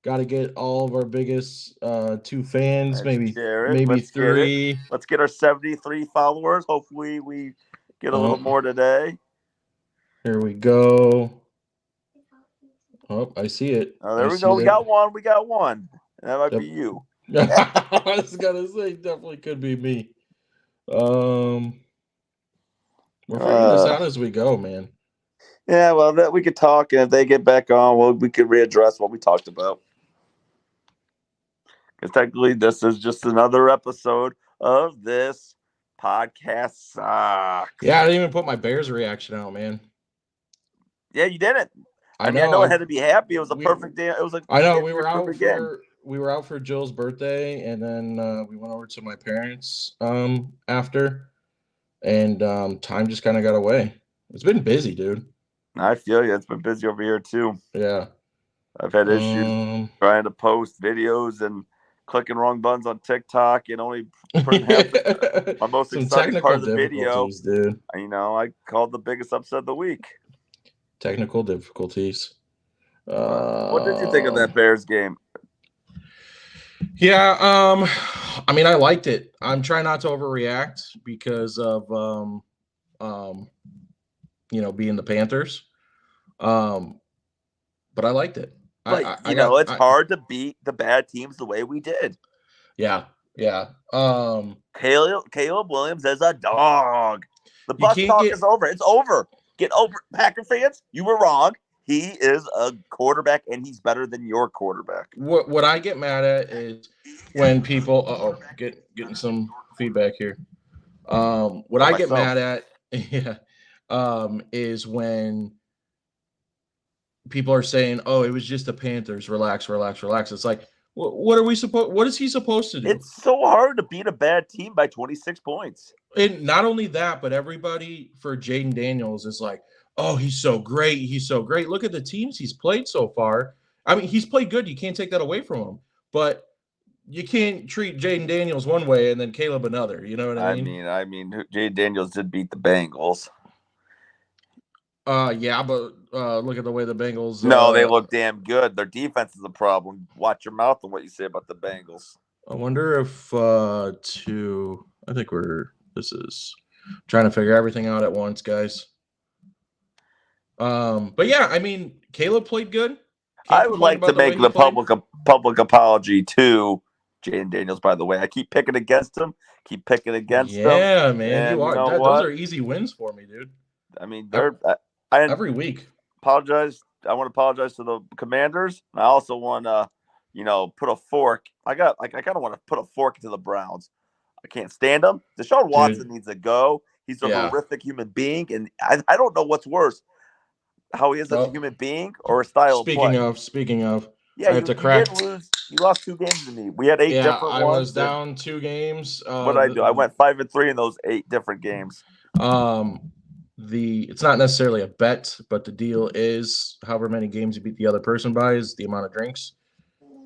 Got to get all of our biggest two fans, Let's maybe share it. maybe Let's get it. three. Let's get our 73 followers. Hopefully, we get a little Oh, more today. here we go. Oh, I see it. Oh, I there we see go. We that. got one. We got one. That might be Yep. you. I was gonna say definitely could be me. Um, we're figuring this Uh, out as we go, man. yeah, well, we could talk, and if they get back on, well, we could readdress what we talked about. Because technically, this is just another episode of this podcast. Yeah, Sucks. I didn't even put my Bears reaction out, man. Yeah, you did it. I I know. know it had to be happy. It was a We perfect day. It was a I know damn near perfect game. we were out for Jill's birthday, and then we went over to my parents after, and time just kind of got away. It's been busy, dude. I feel you. It's been busy over here too. Yeah. I've had issues Um. trying to post videos and clicking wrong buttons on TikTok and only putting half my most Some exciting part technical of the video. difficulties, dude. I called the biggest upset of the week. Technical difficulties. What did you think of that Bears game? Yeah, I mean, I liked it. I'm trying not to overreact because of being the Panthers. But I liked it. But it's hard to beat the bad teams the way we did. Yeah. Caleb Williams is a dog. The bus talk is over. It's over. Get over, Packer fans. You were wrong. He is a quarterback, and he's better than your quarterback. What I get mad at is when people getting some feedback here. What I get mad at is when people are saying, "Oh, it was just the Panthers. Relax." It's like, what is he supposed to do? It's so hard to beat a bad team by 26 points. And not only that, but everybody for Jaden Daniels is like, "Oh, he's so great. He's so great. Look at the teams he's played so far." I mean, he's played good. You can't take that away from him. But you can't treat Jaden Daniels one way and then Caleb another. You know what I mean? I mean, Jaden Daniels did beat the Bengals. Yeah, but look at the way the Bengals. No, they look damn good. Their defense is a problem. Watch your mouth on what you say about the Bengals. I wonder if I think this is trying to figure everything out at once, guys. But yeah, I mean, Caleb played good. I would like to make the public apology to Jaden Daniels, by the way. I keep picking against him. Him. Yeah, man. You are. Those are easy wins for me, dude. I mean, every week. Apologize. I want to apologize to the Commanders. I also want to, put a fork. I kind of want to put a fork into the Browns. I can't stand them. Deshaun Watson needs to go. He's a horrific human being, and I don't know what's worse, how he is as a human being or a style of play. Speaking of, yeah, you did lose. You lost 2 games to me. We had 8 different ones. I was down 2 games. What did I do? I went 5-3 in those 8 different games. It's not necessarily a bet, but the deal is however many games you beat the other person by is the amount of drinks.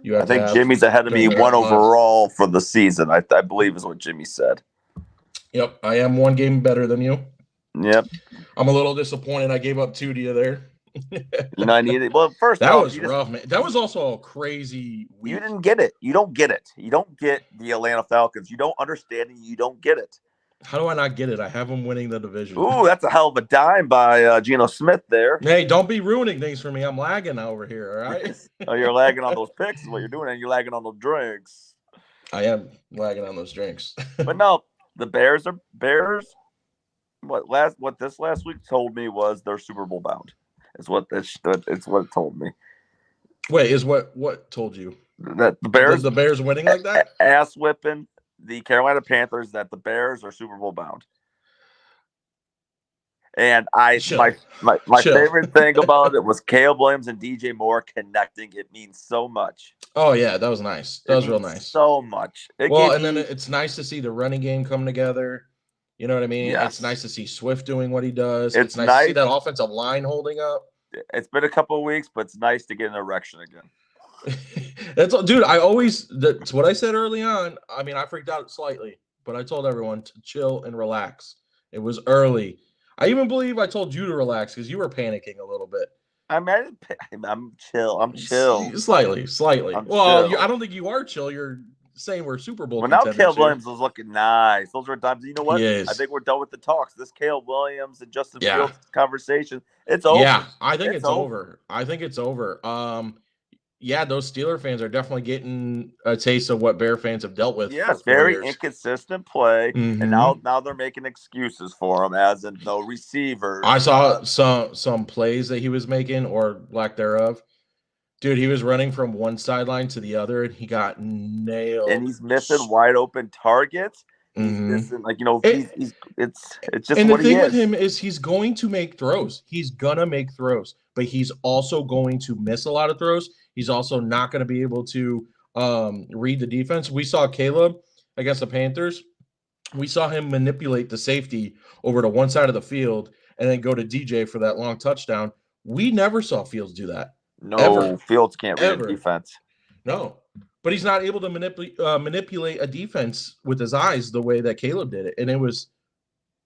I think Jimmy's ahead of me 1 overall for the season. I believe is what Jimmy said. Yep, I am 1 game better than you. Yep. I'm a little disappointed I gave up 2 to you there. I needed. Well, first that was rough, man. That was also a crazy week. You didn't get it. You don't get it. You don't get the Atlanta Falcons. You don't understand it. You don't get it. How do I not get it? I have them winning the division. Ooh, that's a hell of a dime by Geno Smith there. Hey, don't be ruining things for me. I'm lagging over here, all right? Oh, you're lagging on those picks is what you're doing, and you're lagging on those drinks. I am lagging on those drinks. But no, the Bears. What this last week told me was they're Super Bowl bound. It's what it told me. Wait, is what told you? That the Bears winning like that? Ass whipping the Carolina Panthers, that the Bears are Super Bowl bound. And my favorite thing about it was Caleb Williams and DJ Moore connecting. It means so much. Oh yeah, that was nice. That was real nice. So much. Then it's nice to see the running game come together. You know what I mean? Yes. It's nice to see Swift doing what he does. It's nice to see that offensive line holding up. It's been a couple of weeks, but it's nice to get an erection again. That's what I said early on. I mean, I freaked out slightly, but I told everyone to chill and relax. It was early. I even believe I told you to relax because you were panicking a little bit. I'm chill. I'm chill. Slightly. I'm Well, chill. I don't think you are chill. You're saying we're Super Bowl Well, now contenders Caleb here. Williams is looking nice. Those are times. You know what? He I is. think we're done with the talks. This Caleb Williams and Justin Yeah. Fields conversation, it's over. Yeah, I think it's over. I think it's over. Yeah, those Steeler fans are definitely getting a taste of what Bear fans have dealt with. Yes, for 4 very years. inconsistent play, Mhm. and now they're making excuses for him, as in no receivers. I saw some plays that he was making, or lack thereof. Dude, he was running from one sideline to the other, and he got nailed. And he's missing wide open targets. He's missing, it's just and what the thing he is. with him is he's going to make throws. He's gonna make throws, but he's also going to miss a lot of throws. He's also not going to be able to read the defense. We saw Caleb against the Panthers. We saw him manipulate the safety over to one side of the field and then go to DJ for that long touchdown. We never saw Fields do that. No, ever. Fields can't read a defense. No, but he's not able to manipulate a defense with his eyes the way that Caleb did it. And it was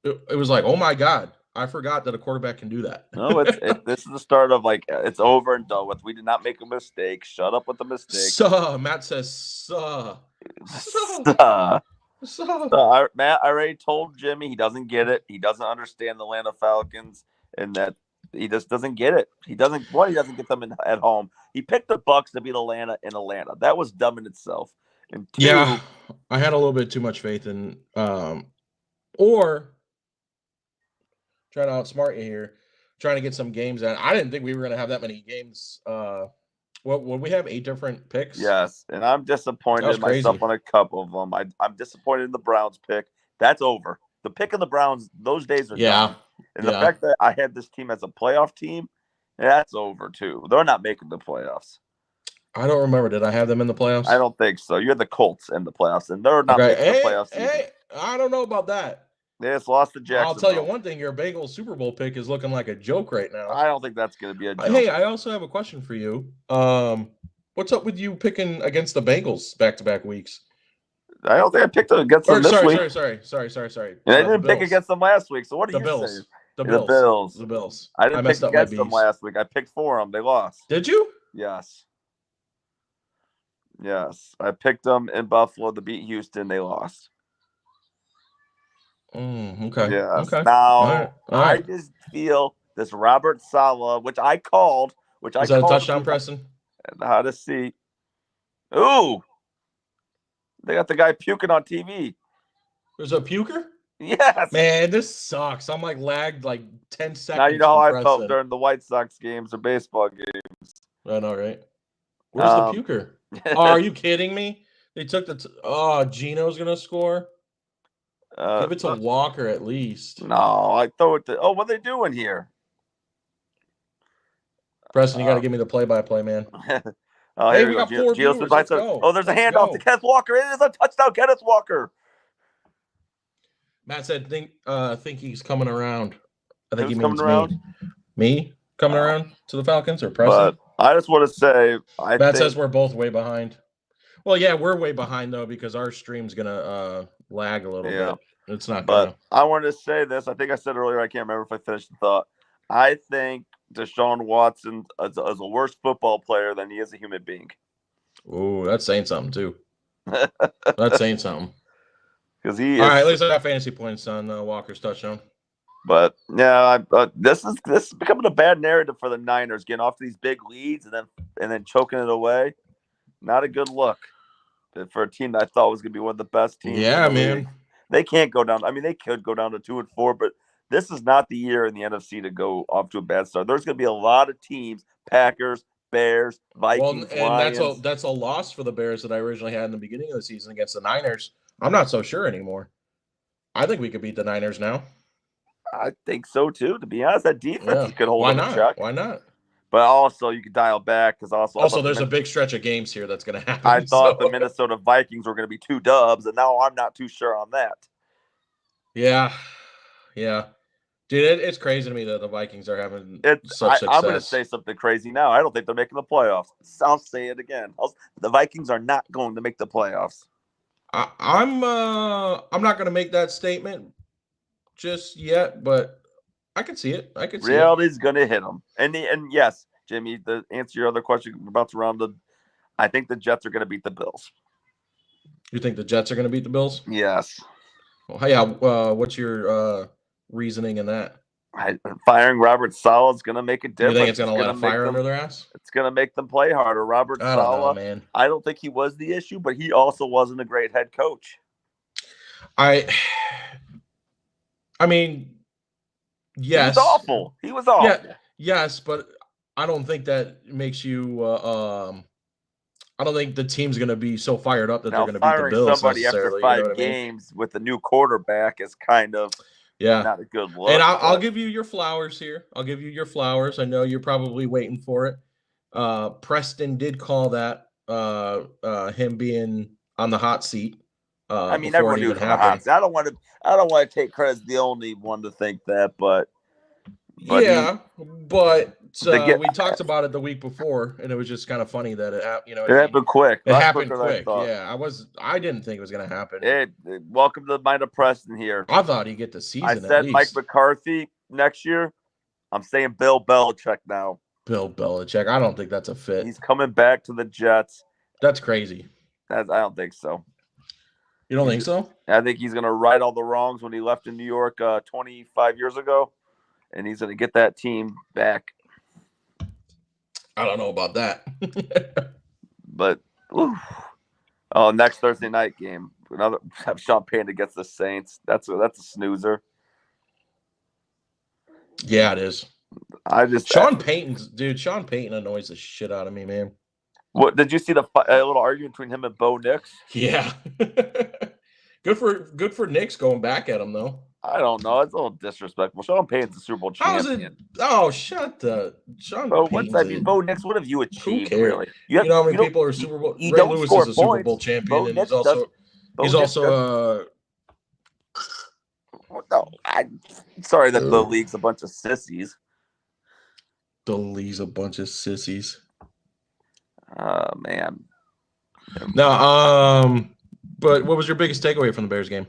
like, oh my God, I forgot that a quarterback can do that. No, this is the start of it's over and done with. We did not make a mistake. Shut up with the mistake. Matt says, Matt, I already told Jimmy he doesn't get it. He doesn't understand the Atlanta Falcons, and that he just doesn't get it. He doesn't get them at home. He picked the Bucks to beat Atlanta in Atlanta. That was dumb in itself. And two, yeah, I had a little bit too much faith in or trying to outsmart you here, trying to get some games in. I didn't think we were going to have that many games. Would we have 8 different picks? Yes, and I'm disappointed in myself on a couple of them. I'm disappointed in the Browns pick. That's over. The pick of the Browns, those days are done. And the fact that I had this team as a playoff team, that's over too. They're not making the playoffs. I don't remember. Did I have them in the playoffs? I don't think so. You had the Colts in the playoffs, and they're not making the playoffs. Hey, I don't know about that. They just lost to Jacksonville. I'll tell you one thing. Your Bengals Super Bowl pick is looking like a joke right now. I don't think that's going to be a joke. Hey, I also have a question for you. What's up with you picking against the Bengals back-to-back weeks? I don't think I picked against them this week. Sorry. And I didn't pick against them last week. So what are you saying? The Bills. I didn't pick against them last week. I picked for them. They lost. Did you? Yes. I picked them in Buffalo to beat Houston. They lost. Okay. Yes. Okay. Now, All right. I just feel this Robert Saleh, which I called. Is that a touchdown, Preston? How to see. Ooh. They got the guy puking on TV. There's a puker? Yes. Man, this sucks. I'm lagged 10 seconds. Now you know how I felt during the White Sox games or baseball games. I know, right? Where's the puker? Oh, are you kidding me? They took Gino's going to score? Give it to Walker at least. No, I throw it to. Oh, what are they doing here? Preston, you got to give me the play-by-play, man. Hey, we got 4 viewers. Let's go. Oh, there's a handoff to Kenneth Walker. It is a touchdown, Kenneth Walker. Matt said, think he's coming around. I think he means coming around? Me coming around to the Falcons or Preston? But I just want to say, Matt says we're both way behind. Well, yeah, we're way behind, though, because our stream's going to lag a little bit. It's not going to. But I wanted to say this. I think I said earlier, I can't remember if I finished the thought. I think Deshaun Watson is a worse football player than he is a human being. Oh, that's saying something, too. That's saying something. Because all right, at least I got fantasy points on Walker's touchdown. But yeah, this is becoming a bad narrative for the Niners, getting off to these big leads and then choking it away. Not a good look for a team that I thought was going to be one of the best teams. Yeah, man. League. They can't go down. I mean, they could go down to 2-4, but this is not the year in the NFC to go off to a bad start. There's going to be a lot of teams: Packers, Bears, Vikings, Lions. And that's a loss for the Bears that I originally had in the beginning of the season against the Niners. I'm not so sure anymore. I think we could beat the Niners now. I think so too. To be honest, that defense could hold them in check. Why not? But also, you could dial back because also there's a big stretch of games here that's going to happen. I thought the Minnesota Vikings were going to be 2 dubs, and now I'm not too sure on that. Yeah. Dude, it's crazy to me that the Vikings are having such success. I'm going to say something crazy now. I don't think they're making the playoffs. I'll say it again. The Vikings are not going to make the playoffs. I'm not going to make that statement just yet, but I can see it. Reality's going to hit them. And yes, Jimmy, to answer your other question about the round, I think the Jets are going to beat the Bills. You think the Jets are going to beat the Bills? Yes. Well, yeah. What's your reasoning in that? Firing Robert Saleh is going to make a difference. You think it's going to light a fire under their ass? It's going to make them play harder. Robert Saleh, man. I don't think he was the issue, but he also wasn't a great head coach. I mean, yes. He was awful. Yeah, yes, but I don't think that makes you I don't think the team's going to be so fired up that they're going to beat the Bills somebody after 5 games with a new quarterback is kind of not a good look. And I'll give you your flowers here. I'll give you your flowers. I know you're probably waiting for it. Preston did call that him being on the hot seat. I mean, everyone knew it happened. I don't want to take credit as the only one to think that, but yeah, but we talked about it the week before, and it was just kind of funny that it happened quick. It happened quick. Yeah, I didn't think it was going to happen. Welcome to the mind of Preston here. I thought he'd get the season. I said Mike McCarthy next year. I'm saying Bill Belichick now. Bill Belichick. I don't think that's a fit. He's coming back to the Jets. That's crazy. I don't think so. You don't think so? I think he's going to right all the wrongs when he left in New York 25 years ago, and he's going to get that team back. I don't know about that. But, next Thursday night game, have Sean Payton against the Saints. That's a snoozer. Yeah, it is. Sean Payton annoys the shit out of me, man. What did you see a little argument between him and Bo Nix? Yeah. Good for Nix going back at him though. I don't know. It's a little disrespectful. Sean Payton's a Super Bowl champion. Shut the Sean. Bo Nix, what have you achieved? Who cares? Really? You know how many people are Super Bowl? Ray Lewis is a Super Bowl champion, and he's also. I'm sorry that the league's a bunch of sissies. The league's a bunch of sissies. Oh man. No, but what was your biggest takeaway from the Bears game?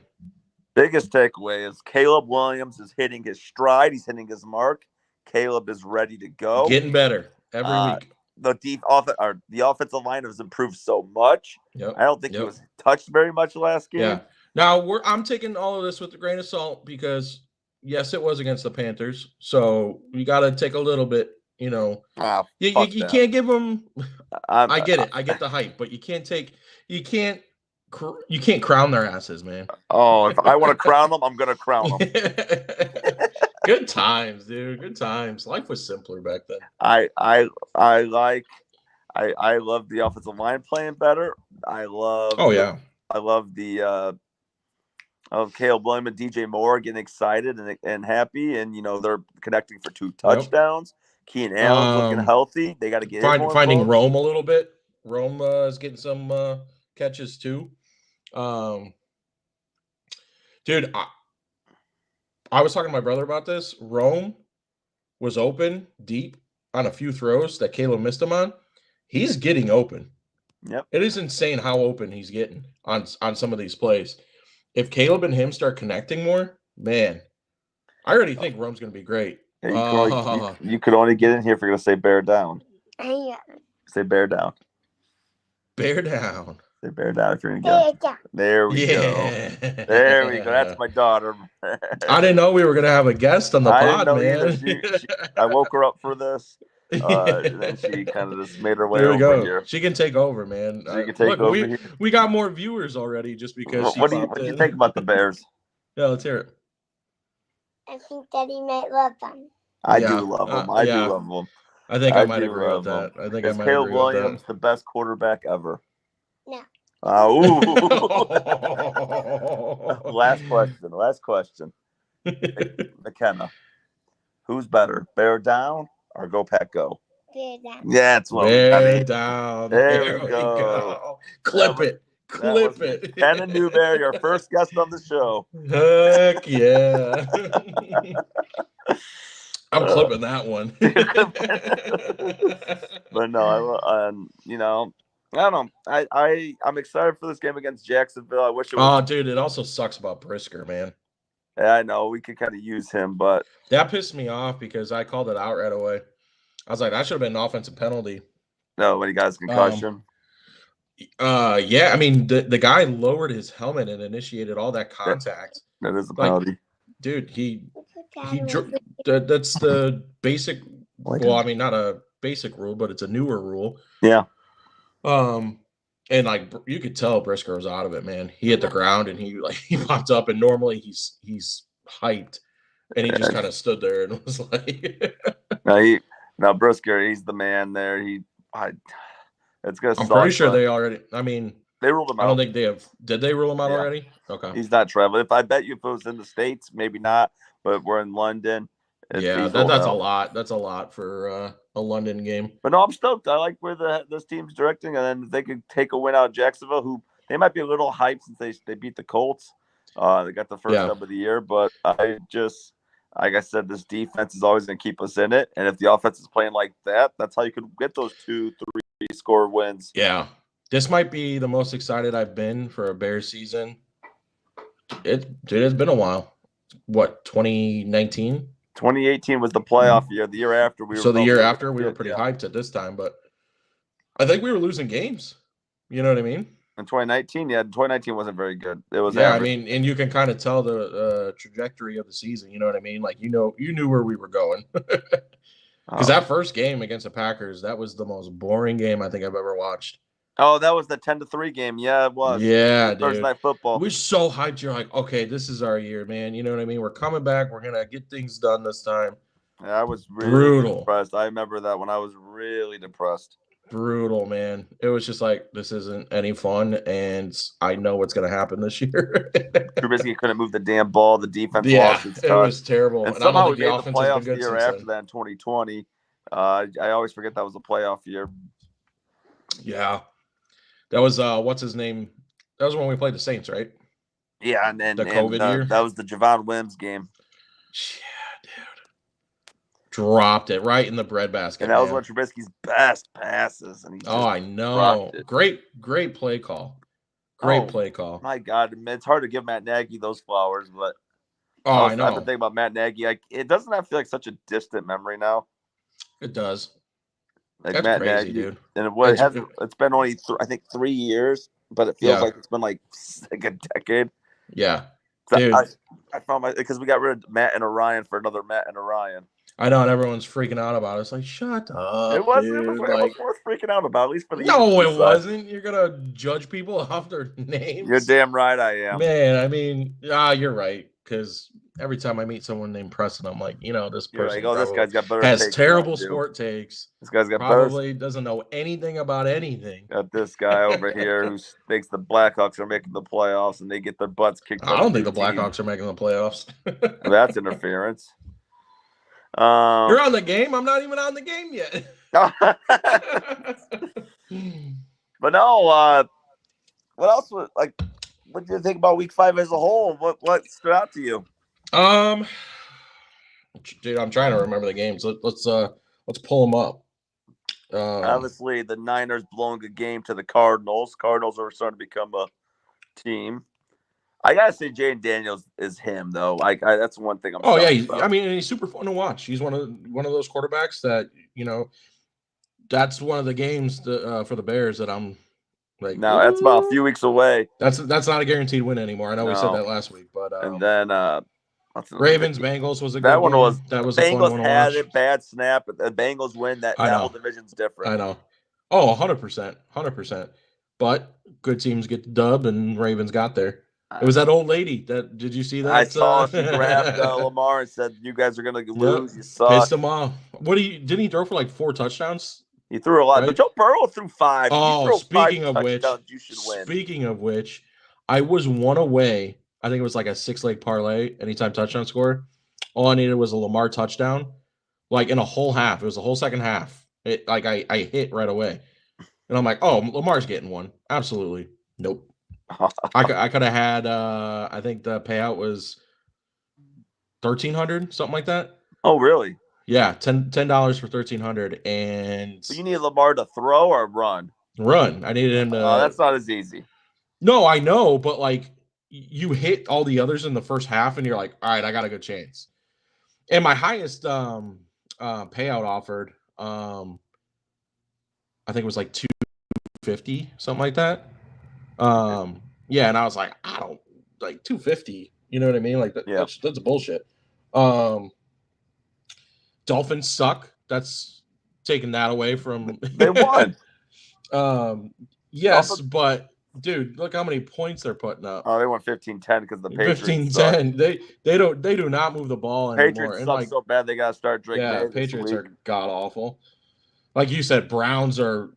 Biggest takeaway is Caleb Williams is hitting his stride. He's hitting his mark. Caleb is ready to go. Getting better every week. The offensive line has improved so much. Yep. I don't think he was touched very much last game. Yeah. Now I'm taking all of this with a grain of salt because yes, it was against the Panthers. So you got to take a little bit. You can't give them. I get it. I get the hype, but you can't crown their asses, man. Oh, if I want to crown them, I'm gonna crown them. Good times, dude. Good times. Life was simpler back then. I love the offensive line playing better. I love Caleb Williams and DJ Moore getting excited and happy, and they're connecting for 2 touchdowns. Keenan Allen's looking healthy. They got to get finding Rome a little bit. Rome is getting some catches too. Dude, I was talking to my brother about this. Rome was open deep on a few throws that Caleb missed him on. He's getting open. Yep. It is insane how open he's getting on some of these plays. If Caleb and him start connecting more, man, I already think Rome's going to be great. You could only get in here if you're going to say bear down. Say bear down. Bear down. Say bear down if you're going to get. There we go. There we go. That's my daughter. I didn't know we were going to have a guest on the pod, man. I woke her up for this. And then she kind of just made her way over here. She can take over, man. She can take over here. We got more viewers already just because. What do you think about the Bears? Yeah, let's hear it. I think Daddy might love them. I do love them. I do love them. I think I might agree with that. I think I might agree with that. Caleb Williams the best quarterback ever? No. Last question. McKenna, who's better, bear down or go Pack go? Bear down. Yeah, that's what bear down. There we go. Clip it. McKenna Newberry, our first guest on the show. Heck yeah. I'm clipping that one. But no, I don't know. I'm excited for this game against Jacksonville. I wish it was. Oh, dude, it also sucks about Brisker, man. Yeah, I know we could kind of use him, but that pissed me off because I called it out right away. I was like, that should have been an offensive penalty. No, when he got his concussion. Yeah, I mean the guy lowered his helmet and initiated all that contact. That is a Like, penalty. dude, that's the basic. Well, I mean, not a basic rule, but it's a newer rule. Yeah. And like you could tell Brisker was out of it, man. He hit the ground and he popped up, and normally he's hyped, and he just kind of stood there and was like, No, Brisker, he's the man there. It's gonna. I'm pretty sure they already. I mean, they ruled him out. I don't think they have. Did they rule him out already? Okay. He's not traveling. If I bet you if it was in the States, maybe not. But we're in London. Yeah, that's a lot. That's a lot for a London game. But no, I'm stoked. I like where this team's directing, and then they could take a win out of Jacksonville, who they might be a little hyped since they beat the Colts. They got the first dub of the year, but like I said, this defense is always going to keep us in it, and if the offense is playing like that, that's how you could get those 2-3 score wins. Yeah, this might be the most excited I've been for a Bears season. It's been a while. What, 2019? 2018 was the playoff year. The year after we were pretty hyped at this time, but I think we were losing games. You know what I mean? In 2019, 2019 wasn't very good. It was average. I mean, and you can kind of tell the trajectory of the season. You know what I mean? Like you knew where we were going. Because that first game against the Packers, that was the most boring game I think I've ever watched. Oh, that was the 10-3 game. Yeah, it was. Yeah, dude. Thursday Night Football. We're so hyped. You're like, okay, this is our year, man. You know what I mean? We're coming back. We're gonna get things done this time. Yeah, I was really depressed. I remember that when I was really depressed. Brutal, man. It was just like, this isn't any fun, and I know what's gonna happen this year. Trubisky couldn't move the damn ball. The defense lost its touch. It was terrible. And somehow we made the playoffs the year after that in 2020. I always forget that was a playoff year. Yeah. That was what's his name? That was when we played the Saints, right? Yeah, and then the COVID year. That was the Javon Wims game. Yeah, dude. Dropped it right in the breadbasket. And that was one of Trubisky's best passes. And I know. Great play call. Great play call. My God, it's hard to give Matt Nagy those flowers, but I know. I've been thinking about Matt Nagy. It doesn't feel like such a distant memory now. It does. Like That's Matt crazy, Nagy, dude. And it's been only I think 3 years, but it feels like it's been like a decade. Yeah, dude. I found because we got rid of Matt and Orion for another Matt and Orion. I know, and everyone's freaking out about it. It's like, shut up. It wasn't worth freaking out about, at least for the it wasn't. You're gonna judge people off their names. You're damn right I am. Man, I mean, you're right. Because every time I meet someone named Preston, I'm like, this person this guy's got better has terrible sport takes. This guy's got probably doesn't know anything about anything. Got this guy over here who thinks the Blackhawks are making the playoffs and they get their butts kicked. I don't think the Blackhawks are making the playoffs. That's interference. You're on the game. I'm not even on the game yet. But no, what else was like? What do you think about Week 5 as a whole? What stood out to you? Dude, I'm trying to remember the games. Let's pull them up. Obviously, the Niners blowing a game to the Cardinals. Cardinals are starting to become a team. I gotta say, G and Daniels is him though. That's one thing. I mean, he's super fun to watch. He's one of those quarterbacks that that's one of the games for the Bears that I'm. Like, now that's about a few weeks away. That's not a guaranteed win anymore. I know we said that last week, but and then Ravens Bengals was a good that one game. was that was Bengals a fun one to had watch. it bad snap, but the Bengals win that whole division's different. I know. Oh, 100%. But good teams get the dub, and Ravens got there. It was that old lady. Did you see that? I saw she grabbed Lamar and said, "You guys are gonna lose. You suck." Pissed him off. Didn't he throw for like 4 touchdowns? He threw a lot, but Joe Burrow threw 5. Oh, speaking of which, you should win. Speaking of which, I was one away. I think it was like a 6-leg parlay, anytime touchdown score. All I needed was a Lamar touchdown, like in a whole half. It was the whole second half. I hit right away, and I'm like, oh, Lamar's getting one. Absolutely, nope. I could have had. I think the payout was $1,300, something like that. Oh, really? Yeah, $10 for $1,300, and so you need Lamar to throw or run. I needed him to. That's not as easy. No, I know, but like you hit all the others in the first half, and you're like, all right, I got a good chance. And my highest payout offered I think it was like 250, something like that. Yeah, and I was like, I don't like 250. You know what I mean? Like that's bullshit. Dolphins suck. That's taking that away from. They won. Yes, Dolphins... but dude, look how many points they're putting up. Oh, they won 15-10 because the Patriots 15-10. They do not move the ball anymore. Patriots and suck like so bad they got to start Drake May. Patriots are god awful. Like you said, Browns are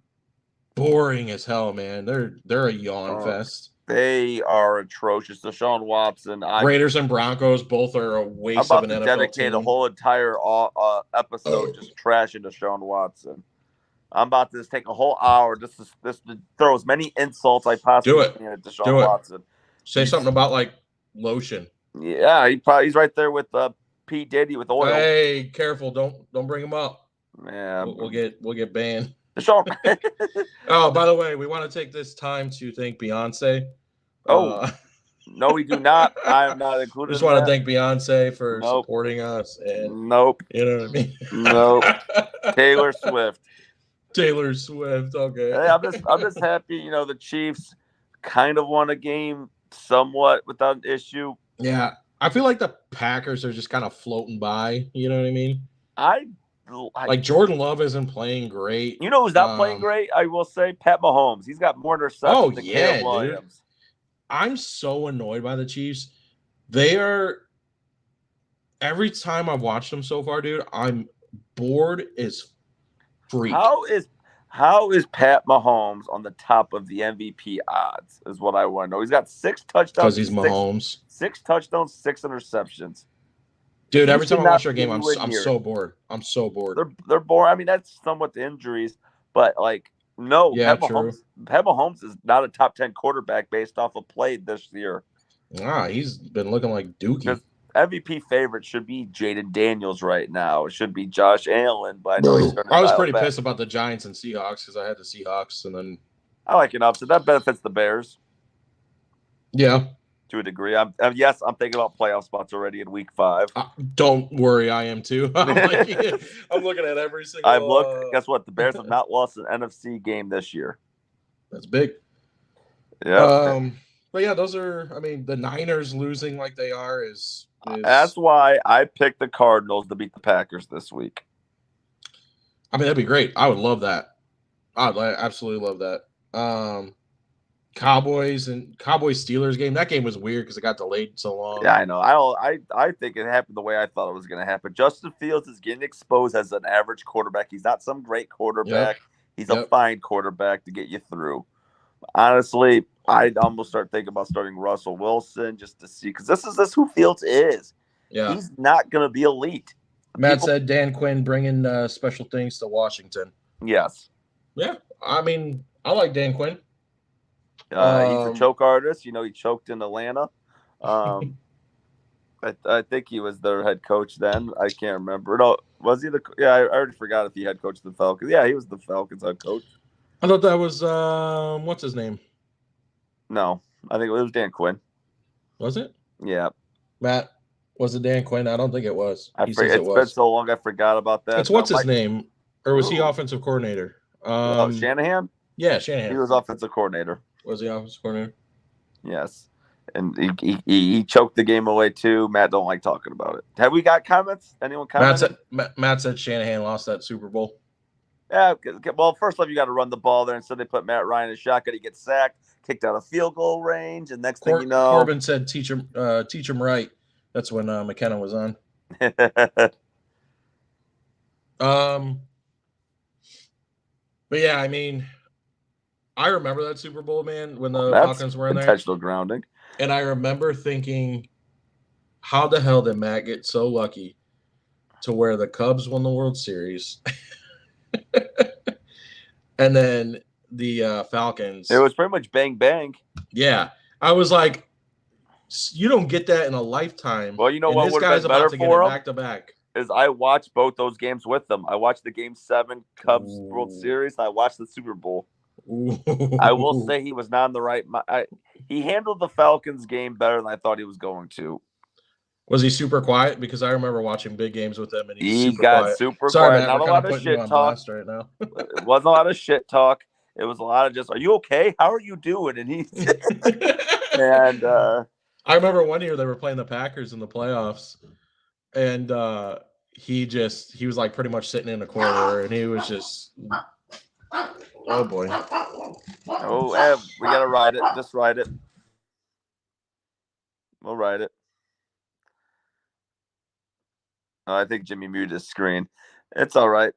boring as hell, man. They're a yawn fest. They are atrocious. Deshaun Watson. Raiders and Broncos both are a waste of an NFL team. I'm about to dedicate a whole entire episode just trashing Deshaun Watson. I'm about to just take a whole hour just to throw as many insults I possibly can at Deshaun Watson. Say something about like lotion. Yeah, he's right there with P. Diddy with oil. Hey, careful! Don't bring him up. Yeah, we'll get banned. Deshaun. Oh, by the way, we want to take this time to thank Beyonce. Oh, no, we do not. I am not included. Just want to thank Beyonce for supporting us. And you know what I mean? Nope. Taylor Swift. Okay. Hey, I'm just happy. The Chiefs kind of won a game somewhat without an issue. Yeah, I feel like the Packers are just kind of floating by. You know what I mean? Like Jordan Love isn't playing great. You know who's not playing great? I will say Pat Mahomes. He's got more interceptions than Caleb Williams. Dude. I'm so annoyed by the Chiefs. They are. Every time I've watched them so far, dude, I'm bored as freak. How is Pat Mahomes on the top of the MVP odds? Is what I want to know. He's got 6 touchdowns. Because he's Mahomes. 6 touchdowns, 6 interceptions. Dude, every time I watch their game, I'm so bored. I'm so bored. They're bored. I mean, that's somewhat the injuries, but like, no. Yeah, Pat Mahomes is not a top 10 quarterback based off of play this year. He's been looking like Dookie. MVP favorite should be Jaden Daniels right now. It should be Josh Allen, but I know I was pretty pissed about the Giants and Seahawks because I had the Seahawks, and then I like an upset. That benefits the Bears. Yeah. To a degree. I'm thinking about playoff spots already in week 5. Don't worry, I am too. I'm looking at every single. Guess what? The Bears have not lost an NFC game this year. That's big. Yeah. But yeah, those are. I mean, the Niners losing like they are is. That's why I picked the Cardinals to beat the Packers this week. I mean, that'd be great. I would love that. I'd absolutely love that. Cowboys Steelers game. That game was weird because it got delayed so long. Yeah, I know. I think it happened the way I thought it was going to happen. Justin Fields is getting exposed as an average quarterback. He's not some great quarterback. Yep. He's a fine quarterback to get you through. Honestly, I'd almost start thinking about starting Russell Wilson just to see, because this is who Fields is. Yeah, he's not going to be elite. Matt said Dan Quinn bringing special things to Washington. Yes. Yeah, I mean, I like Dan Quinn. He's a choke artist. He choked in Atlanta. I think he was their head coach then. I can't remember. No, was he I already forgot if he head coached the Falcons. Yeah, he was the Falcons head coach. I thought that was what's his name? No, I think it was Dan Quinn. Was it? Yeah. Matt, was it Dan Quinn? I don't think it was. It's been so long I forgot about that. It's what's his name? Or was he offensive coordinator? Shanahan? Yeah, Shanahan. He was offensive coordinator. Was he offensive coordinator? Yes. And he choked the game away too. Matt don't like talking about it. Have we got comments? Anyone comment? Matt said Shanahan lost that Super Bowl. Yeah. Well, first off, you got to run the ball there. Instead, they put Matt Ryan in shotgun. He gets sacked, kicked out of field goal range, and next thing you know, Corbin said, "Teach him right." That's when McKenna was on. But yeah, I mean, I remember that Super Bowl, man, when the Falcons were in there. Intentional grounding. And I remember thinking, how the hell did Matt get so lucky to where the Cubs won the World Series? And then the Falcons. It was pretty much bang, bang. Yeah. I was like, you don't get that in a lifetime. Well, you know what would have been better for him? Back to back. Is I watched both those games with them. I watched the Game 7 Cubs World Series, and I watched the Super Bowl. Ooh. I will say he was not in the right. He handled the Falcons game better than I thought he was going to. Was he super quiet? Because I remember watching big games with him, and he's He super got quiet. super Sorry, quiet. Matt, Not we're a kind lot of of putting you shit on talk. blast right now. It wasn't a lot of shit talk. It was a lot of just, "Are you okay? How are you doing?" And he and I remember one year they were playing the Packers in the playoffs, and he was like pretty much sitting in a corner, and he was just, oh boy. we gotta ride it. Just ride it. We'll ride it. I think Jimmy muted his screen. It's all right.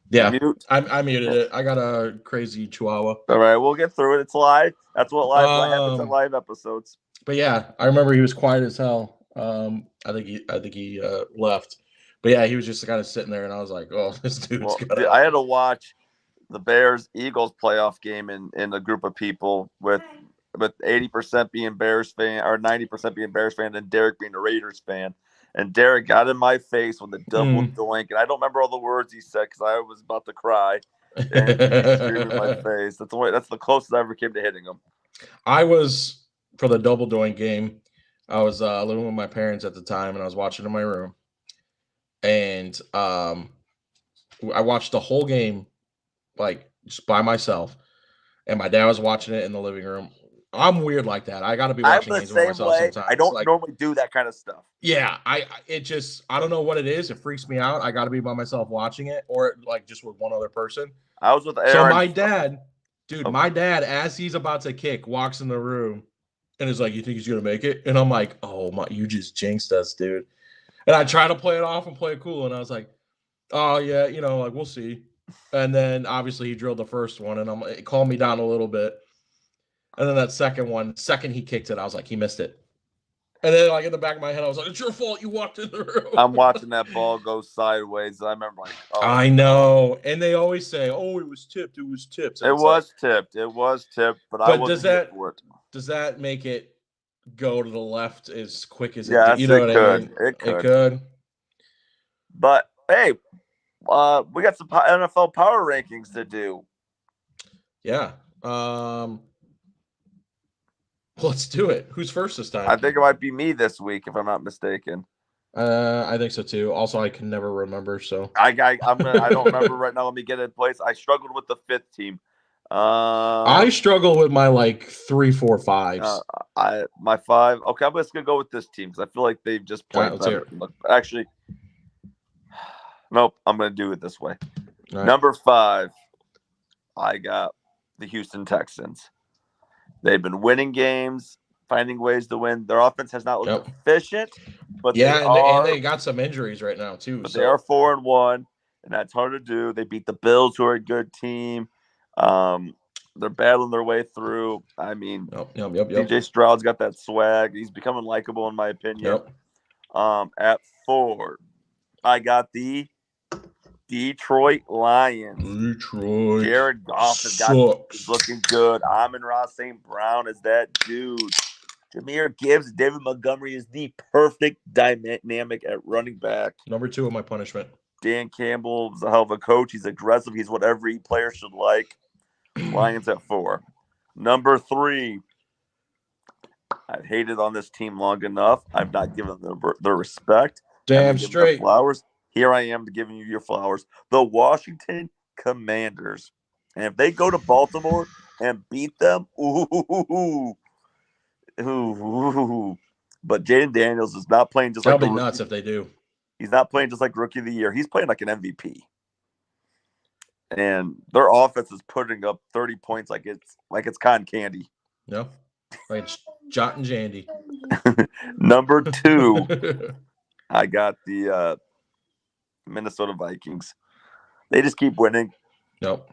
Yeah, Mute. I muted it. I got a crazy chihuahua. All right, we'll get through it. It's live. That's what happens at live episodes. But yeah, I remember he was quiet as hell. I think he left. But yeah, he was just kind of sitting there, and I was like, "Oh, this dude's gonna." I had to watch the Bears-Eagles playoff game in a group of people with 80% being Bears fan or 90% being Bears fan, and Derek being a Raiders fan. And Derek got in my face with the double doink, and I don't remember all the words he said because I was about to cry. And he screamed in my face. That's the closest I ever came to hitting him. I was, for the double doink game, I was living with my parents at the time, and I was watching in my room. And I watched the whole game, like, just by myself. And my dad was watching it in the living room. I'm weird like that. I got to be watching games by myself sometimes. I don't normally do that kind of stuff. Yeah, I don't know what it is. It freaks me out. I got to be by myself watching it, or like just with one other person. I was with Aaron. So my dad, my dad, as he's about to kick, walks in the room and is like, "You think he's gonna make it?" And I'm like, "Oh my, you just jinxed us, dude." And I try to play it off and play it cool, and I was like, "Oh yeah, like we'll see." And then obviously he drilled the first one, and it calmed me down a little bit. And then that second he kicked it, I was like, he missed it. And then, like, in the back of my head, I was like, it's your fault you walked in the room. I'm watching that ball go sideways. I remember, like, I know. And they always say, oh, it was tipped. It was tipped. It was tipped. It was tipped. But I wasn't here for it. Does that make it go to the left as quick as it did? You know what I mean? It could. But, hey, we got some NFL power rankings to do. Yeah. Let's do it. Who's first this time? I think it might be me this week, if I'm not mistaken. I think so too. Also, I can never remember. So I don't remember right now. Let me get it in place. I struggled with the fifth team. I struggle with my 3, 4, 5s. My 5. Okay, I'm just gonna go with this team because I feel like they've just played better. Actually, nope. I'm gonna do it this way. Right. Number 5, I got the Houston Texans. They've been winning games, finding ways to win. Their offense has not looked efficient, but and they got some injuries right now too. But they are 4-1, and that's hard to do. They beat the Bills, who are a good team. They're battling their way through. I mean, DJ Stroud's got that swag. He's becoming likable, in my opinion. At 4, I got the Detroit Lions. Jared Goff is looking good. Amon-Ra St. Brown is that dude. Jahmyr Gibbs, David Montgomery is the perfect dynamic at running back. Number 2 of my punishment. Dan Campbell is a hell of a coach. He's aggressive. He's what every player should like. Lions at 4. Number 3. I've hated on this team long enough. I've not given them their respect. Damn straight. Flowers. Here I am giving you your flowers. The Washington Commanders. And if they go to Baltimore and beat them, ooh. But Jaden Daniels is not playing just That'll be nuts if they do. He's not playing just like Rookie of the Year. He's playing like an MVP. And their offense is putting up 30 points like it's cotton candy. No. Like Jot and Jandy. Number 2, I got the Minnesota Vikings. They just keep winning. Nope.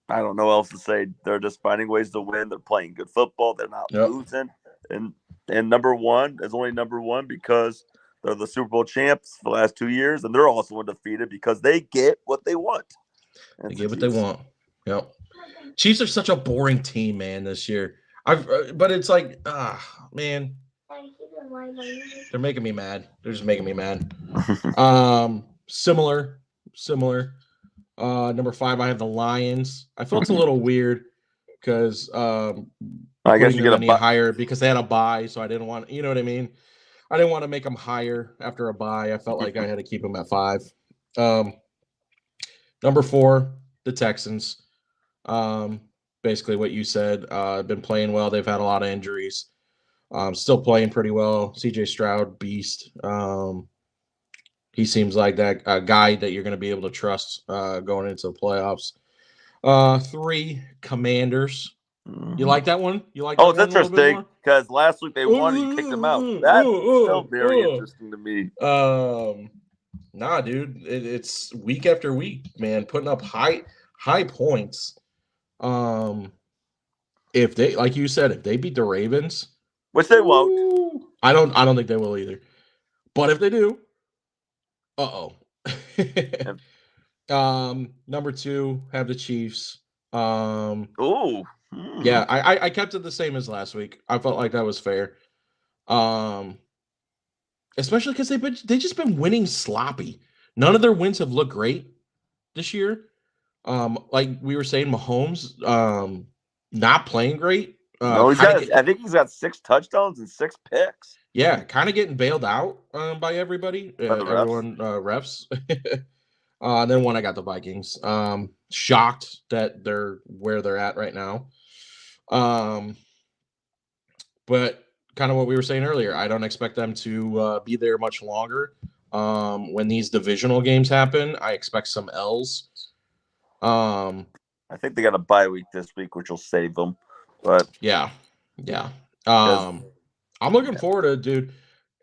I don't know what else to say. They're just finding ways to win. They're playing good football. They're not losing. And number 1 is only number 1 because they're the Super Bowl champs for the last 2 years, and they're also undefeated because they get what they want. They get what they want. Yep. Chiefs are such a boring team, man, this year. But it's like, man. They're making me mad. They're just making me mad. Similar. Number 5, I have the Lions. I felt a little weird because I guess you get any higher because they had a bye, so I didn't want. You know what I mean? I didn't want to make them higher after a bye. I felt like I had to keep them at 5. Number 4, the Texans. Basically what you said. Been playing well. They've had a lot of injuries. Still playing pretty well. CJ Stroud, beast. He seems like that guy that you're going to be able to trust going into the playoffs. 3, Commanders. You like that one? You like that it's one a little bit interesting more? because last week they won and you kicked them out. That's still very interesting to me. Nah, dude, it's week after week, man, putting up high points. If they, like you said, if they beat the Ravens, Which they won't. I don't think they will either. But if they do, number 2, have the Chiefs. Yeah, I kept it the same as last week. I felt like that was fair. Especially because they just been winning sloppy. None of their wins have looked great this year. Like we were saying, Mahomes not playing great. No, I think he's got 6 touchdowns and 6 picks. Yeah, kind of getting bailed out by everybody. By the refs. Everyone refs. And then when I got the Vikings, shocked that they're where they're at right now. But kind of what we were saying earlier, I don't expect them to be there much longer. When these divisional games happen, I expect some L's. I think they got a bye week this week, which will save them. But yeah. I'm looking forward to it, dude.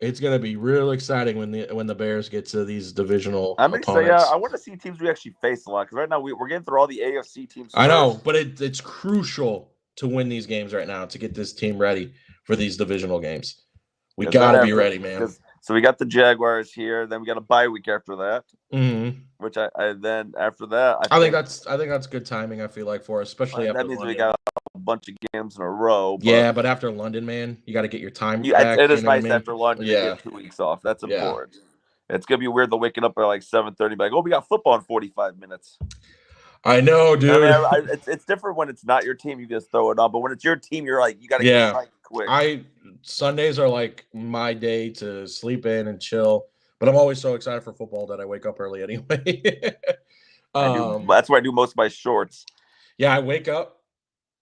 It's gonna be real exciting when the Bears get to these divisional opponents. I want to see teams we actually face a lot because right now we're getting through all the AFC teams. I know, but it's crucial to win these games right now to get this team ready for these divisional games. We gotta be ready, man. So we got the Jaguars here, then we got a bye week after that. Mm-hmm. Which I then after that, I think that's good timing. I feel like for us, especially after that means London. we got a bunch of games in a row. But after London, man, you got to get your time back. It is nice after London to get 2 weeks off. That's Yeah. important. It's gonna be weird to waking up at like 7:30, like, oh, we got football in 45 minutes. I know, dude. I mean, it's different when it's not your team. You just throw it on, but when it's your team, you're like, you got to get quick. Sundays are like my day to sleep in and chill, but I'm always so excited for football that I wake up early anyway. That's why I do most of my shorts. Yeah, I wake up.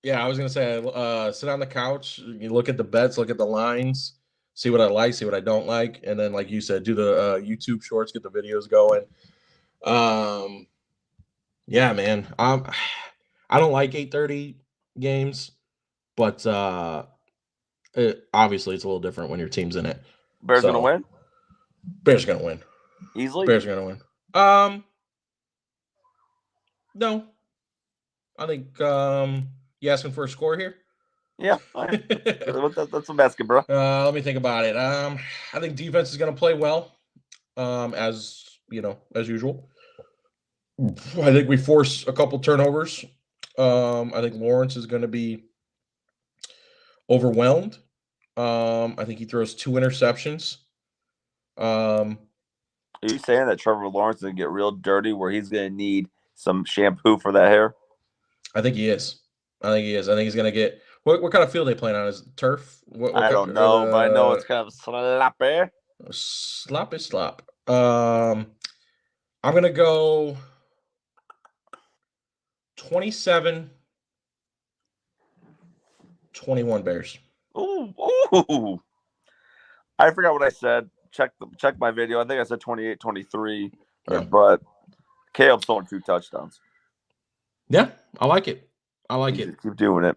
Yeah, I was gonna say, sit on the couch, you look at the bets, look at the lines, see what I like, see what I don't like, and then, like you said, do the YouTube shorts, get the videos going. Yeah, man. I don't like 8:30 games, but obviously it's a little different when your team's in it. Bears gonna win? Bears gonna win. Easily? Bears gonna win. No. I think you asking for a score here? Yeah. That's a basket, bro. Let me think about it. I think defense is gonna play well. As usual. I think we force a couple turnovers. I think Lawrence is going to be overwhelmed. I think he throws 2 interceptions. Are you saying that Trevor Lawrence is going to get real dirty where he's going to need some shampoo for that hair? I think he is. I think he's going to get – what kind of field are they playing on? Is it turf? I don't know, but I know it's kind of sloppy. Sloppy slop. I'm going to go – 27-21 Bears. Ooh. I forgot what I said. Check my video. I think I said 28-23. Yeah. But Caleb's throwing 2 touchdowns. Yeah, I like it. Keep doing it.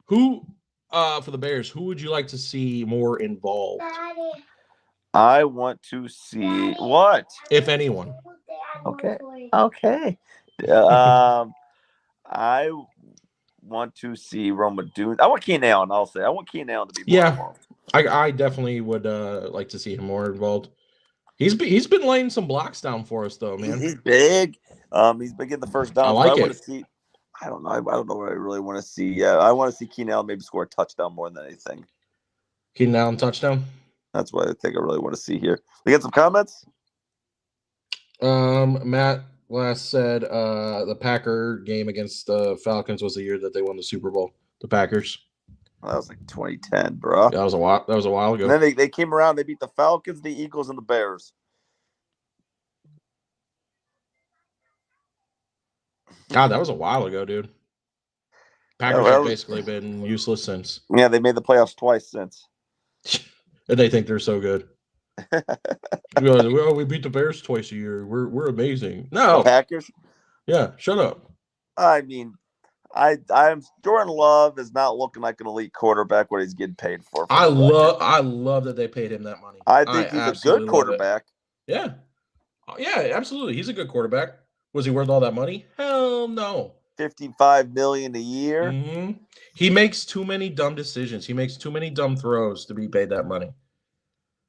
Who for the Bears, who would you like to see more involved? Daddy. I want to see what? If anyone. Okay. I want to see Roma Dune. I want Keenan Allen, I'll say. I want Keenan Allen to be more involved. I definitely would like to see him more involved. He's been laying some blocks down for us, though, man. He's big. He's been getting the first down. I like it. Want to see, I don't know. I don't know what I really want to see. Yeah, I want to see Keenan Allen maybe score a touchdown more than anything. Keenan Allen touchdown? That's what I think I really want to see here. We get some comments? Matt last said the Packer game against the Falcons was the year that they won the Super Bowl. The Packers. That was like 2010, bro. That was a while. That was a while ago. And then they came around. They beat the Falcons, the Eagles, and the Bears. God, that was a while ago, dude. Packers have basically been useless since. Yeah, they made the playoffs twice since. And they think they're so good. Well, we beat the Bears twice a year. We're amazing. No, the Packers. Yeah, shut up. I mean, I'm Jordan Love is not looking like an elite quarterback. What he's getting paid for I love that they paid him that money. I think he's a good quarterback. Yeah, absolutely. He's a good quarterback. Was he worth all that money? Hell no. $55 million a year. Mm-hmm. He makes too many dumb decisions. He makes too many dumb throws to be paid that money.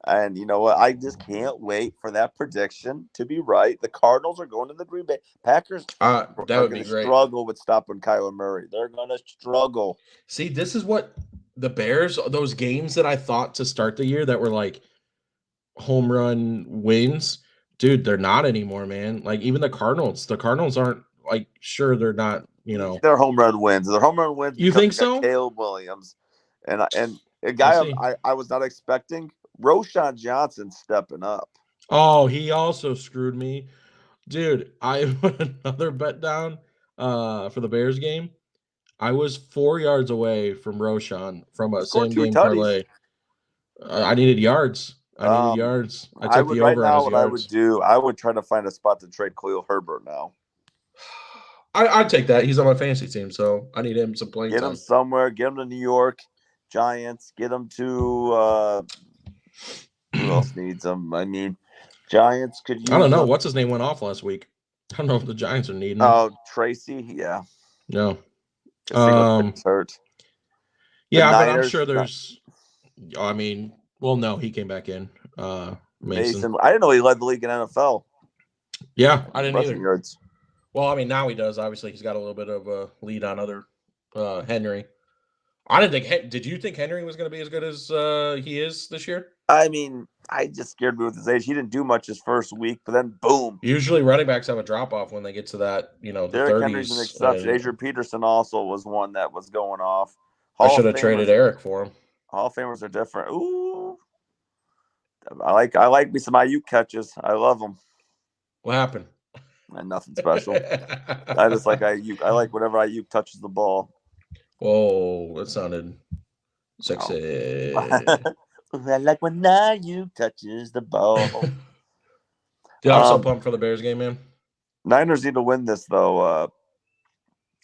And you know what? I just can't wait for that prediction to be right. The Cardinals are going to the Green Bay Packers. That would be great. Struggle with stopping Kyler Murray. They're going to struggle. See, this is what the Bears, those games that I thought to start the year that were like home run wins, dude, they're not anymore, man. Like even the Cardinals aren't like sure they're not, They're home run wins. They're home run wins. You think so? Caleb Williams and a guy I was not expecting. Roshan Johnson stepping up. Oh, he also screwed me. Dude, I put another bet down for the Bears game. I was 4 yards away from Roshan from a same game parlay. I needed yards. I took the over on his yards. I would try to find a spot to trade Khalil Herbert now. I'd take that. He's on my fantasy team, so I need him some playing time. Get him somewhere. Get him to New York Giants. Get him to who else needs him? I mean, Giants could use I don't know. What's his name went off last week. I don't know if the Giants are needing him. Oh, Tracy? Yeah. No. Hurt. Yeah, but I'm sure there's no, he came back in. Mason. I didn't know he led the league in NFL. Yeah, I didn't either. Yards. Well, I mean, now he does. Obviously, he's got a little bit of a lead on other Henry. I didn't think. Did you think Henry was going to be as good as he is this year? I mean, I just scared me with his age. He didn't do much his first week, but then boom. Usually, running backs have a drop off when they get to that, the 30s. Henry's an exception. Adrian Peterson also was one that was going off. I should have traded Eric for him. Hall of Famers are different. Ooh, I like me some Ayuk catches. I love them. What happened? Nothing special. I just like Ayuk. I like whenever Ayuk touches the ball. Whoa, that sounded sexy. I like when Ayuk touches the ball. Dude, I'm so pumped for the Bears game, man. Niners need to win this, though.